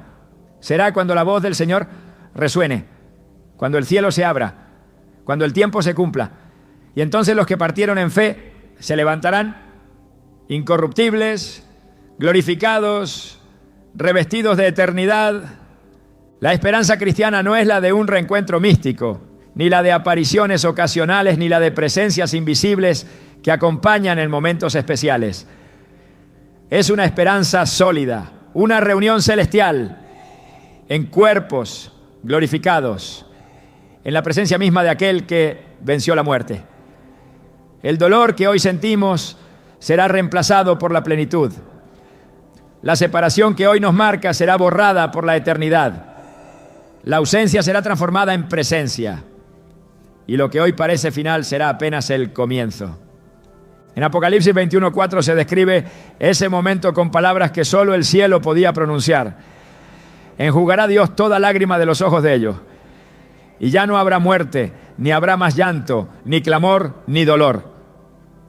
Será cuando la voz del Señor resuene, cuando el cielo se abra, cuando el tiempo se cumpla. Y entonces los que partieron en fe se levantarán incorruptibles, glorificados, revestidos de eternidad. La esperanza cristiana no es la de un reencuentro místico, ni la de apariciones ocasionales, ni la de presencias invisibles que acompañan en momentos especiales. Es una esperanza sólida, una reunión celestial en cuerpos glorificados, en la presencia misma de aquel que venció la muerte. El dolor que hoy sentimos será reemplazado por la plenitud. La separación que hoy nos marca será borrada por la eternidad. La ausencia será transformada en presencia. Y lo que hoy parece final será apenas el comienzo. En Apocalipsis 21:4 se describe ese momento con palabras que solo el cielo podía pronunciar. Enjugará Dios toda lágrima de los ojos de ellos. Y ya no habrá muerte, ni habrá más llanto, ni clamor, ni dolor.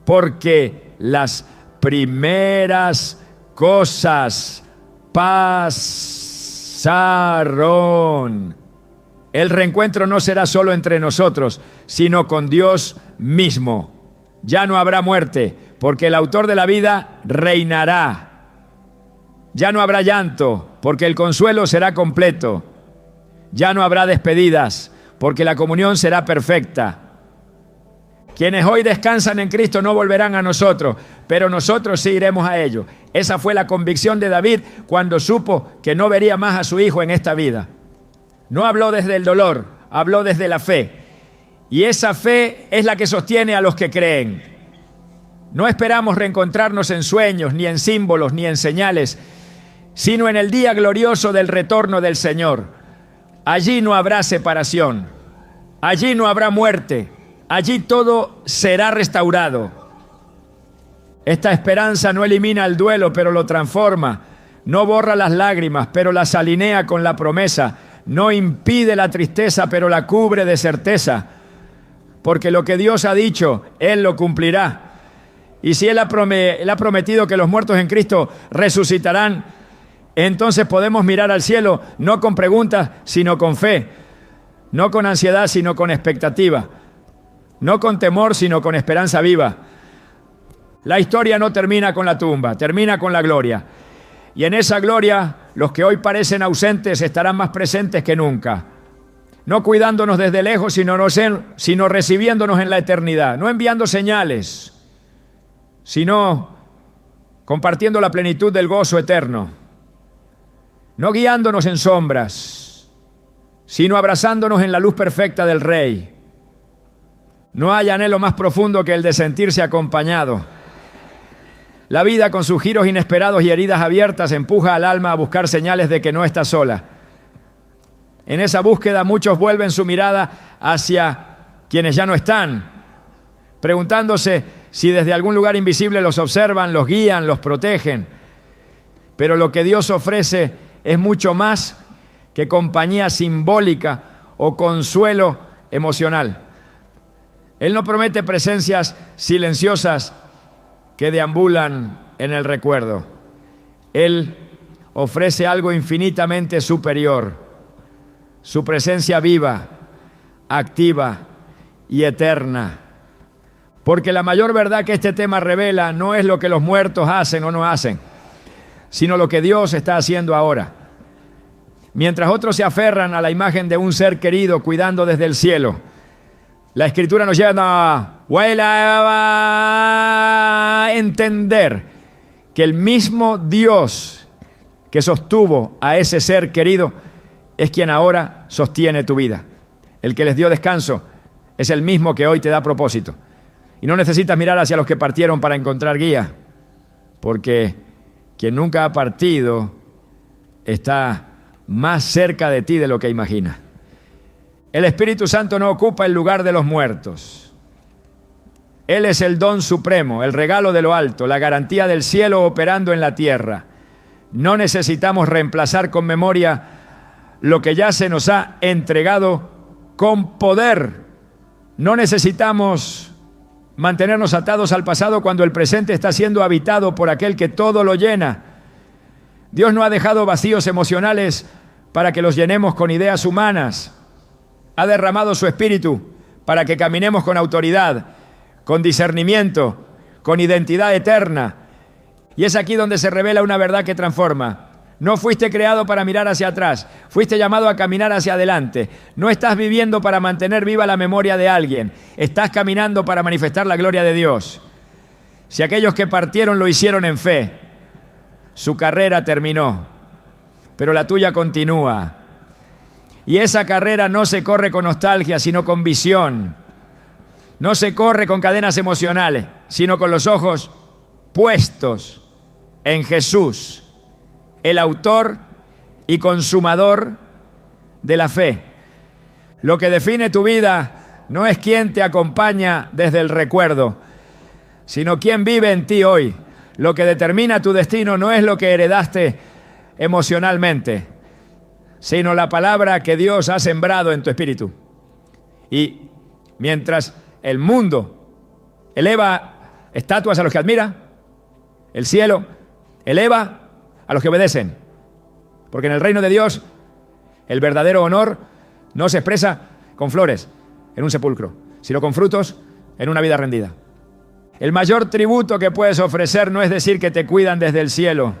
Porque las primeras cosas pasaron. El reencuentro no será solo entre nosotros, sino con Dios mismo. Ya no habrá muerte, porque el autor de la vida reinará. Ya no habrá llanto, porque el consuelo será completo. Ya no habrá despedidas, porque la comunión será perfecta. Quienes hoy descansan en Cristo no volverán a nosotros, pero nosotros sí iremos a ellos. Esa fue la convicción de David cuando supo que no vería más a su hijo en esta vida. No habló desde el dolor, habló desde la fe. Y esa fe es la que sostiene a los que creen. No esperamos reencontrarnos en sueños, ni en símbolos, ni en señales, sino en el día glorioso del retorno del Señor. Allí no habrá separación, allí no habrá muerte, allí todo será restaurado. Esta esperanza no elimina el duelo, pero lo transforma. No borra las lágrimas, pero las alinea con la promesa. No impide la tristeza, pero la cubre de certeza. Porque lo que Dios ha dicho, Él lo cumplirá. Y si Él ha prometido que los muertos en Cristo resucitarán, entonces podemos mirar al cielo no con preguntas, sino con fe. No con ansiedad, sino con expectativa. No con temor, sino con esperanza viva. La historia no termina con la tumba, termina con la gloria. Y en esa gloria, los que hoy parecen ausentes estarán más presentes que nunca. No cuidándonos desde lejos, sino recibiéndonos en la eternidad. No enviando señales, sino compartiendo la plenitud del gozo eterno. No guiándonos en sombras, sino abrazándonos en la luz perfecta del Rey. No hay anhelo más profundo que el de sentirse acompañado. La vida, con sus giros inesperados y heridas abiertas, empuja al alma a buscar señales de que no está sola. En esa búsqueda muchos vuelven su mirada hacia quienes ya no están, preguntándose si desde algún lugar invisible los observan, los guían, los protegen. Pero lo que Dios ofrece es mucho más que compañía simbólica o consuelo emocional. Él no promete presencias silenciosas que deambulan en el recuerdo. Él ofrece algo infinitamente superior, su presencia viva, activa y eterna. Porque la mayor verdad que este tema revela no es lo que los muertos hacen o no hacen, sino lo que Dios está haciendo ahora. Mientras otros se aferran a la imagen de un ser querido cuidando desde el cielo, la Escritura nos lleva a entender que el mismo Dios que sostuvo a ese ser querido es quien ahora sostiene tu vida. El que les dio descanso es el mismo que hoy te da propósito. Y no necesitas mirar hacia los que partieron para encontrar guía, porque quien nunca ha partido está más cerca de ti de lo que imaginas. El Espíritu Santo no ocupa el lugar de los muertos. Él es el don supremo, el regalo de lo alto, la garantía del cielo operando en la tierra. No necesitamos reemplazar con memoria lo que ya se nos ha entregado con poder. No necesitamos mantenernos atados al pasado cuando el presente está siendo habitado por aquel que todo lo llena. Dios no ha dejado vacíos emocionales para que los llenemos con ideas humanas. Ha derramado su Espíritu para que caminemos con autoridad, con discernimiento, con identidad eterna. Y es aquí donde se revela una verdad que transforma. No fuiste creado para mirar hacia atrás, fuiste llamado a caminar hacia adelante. No estás viviendo para mantener viva la memoria de alguien, estás caminando para manifestar la gloria de Dios. Si aquellos que partieron lo hicieron en fe, su carrera terminó, pero la tuya continúa. Y esa carrera no se corre con nostalgia, sino con visión. No se corre con cadenas emocionales, sino con los ojos puestos en Jesús, el autor y consumador de la fe. Lo que define tu vida no es quién te acompaña desde el recuerdo, sino quién vive en ti hoy. Lo que determina tu destino no es lo que heredaste emocionalmente, sino la palabra que Dios ha sembrado en tu espíritu. Y mientras el mundo eleva estatuas a los que admira, el cielo eleva a los que obedecen. Porque en el reino de Dios el verdadero honor no se expresa con flores en un sepulcro, sino con frutos en una vida rendida. El mayor tributo que puedes ofrecer no es decir que te cuidan desde el cielo,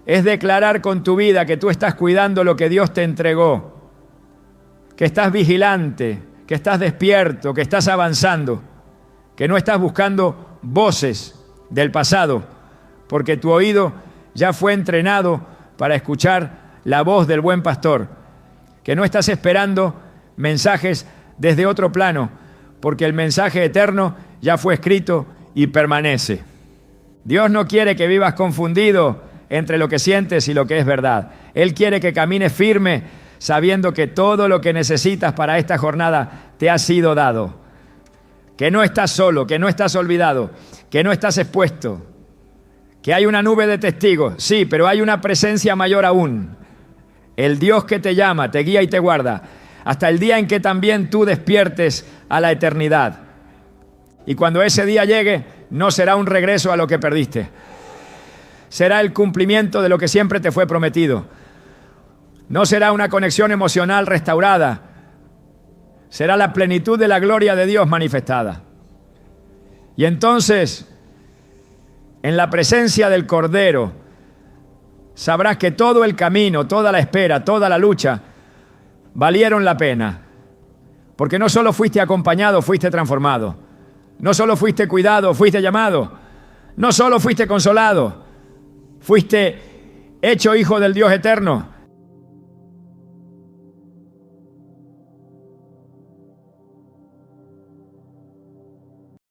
es declarar con tu vida que tú estás cuidando lo que Dios te entregó, que estás vigilante, que estás despierto, que estás avanzando, que no estás buscando voces del pasado, porque tu oído ya fue entrenado para escuchar la voz del buen pastor, que no estás esperando mensajes desde otro plano, porque el mensaje eterno ya fue escrito y permanece. Dios no quiere que vivas confundido entre lo que sientes y lo que es verdad. Él quiere que camines firme, sabiendo que todo lo que necesitas para esta jornada te ha sido dado. Que no estás solo, que no estás olvidado, que no estás expuesto, que hay una nube de testigos, sí, pero hay una presencia mayor aún. El Dios que te llama, te guía y te guarda, hasta el día en que también tú despiertes a la eternidad. Y cuando ese día llegue, no será un regreso a lo que perdiste. Será el cumplimiento de lo que siempre te fue prometido. No será una conexión emocional restaurada. Será la plenitud de la gloria de Dios manifestada. Y entonces, en la presencia del Cordero, sabrás que todo el camino, toda la espera, toda la lucha, valieron la pena. Porque no solo fuiste acompañado, fuiste transformado. No solo fuiste cuidado, fuiste llamado. No solo fuiste consolado, fuiste hecho hijo del Dios eterno.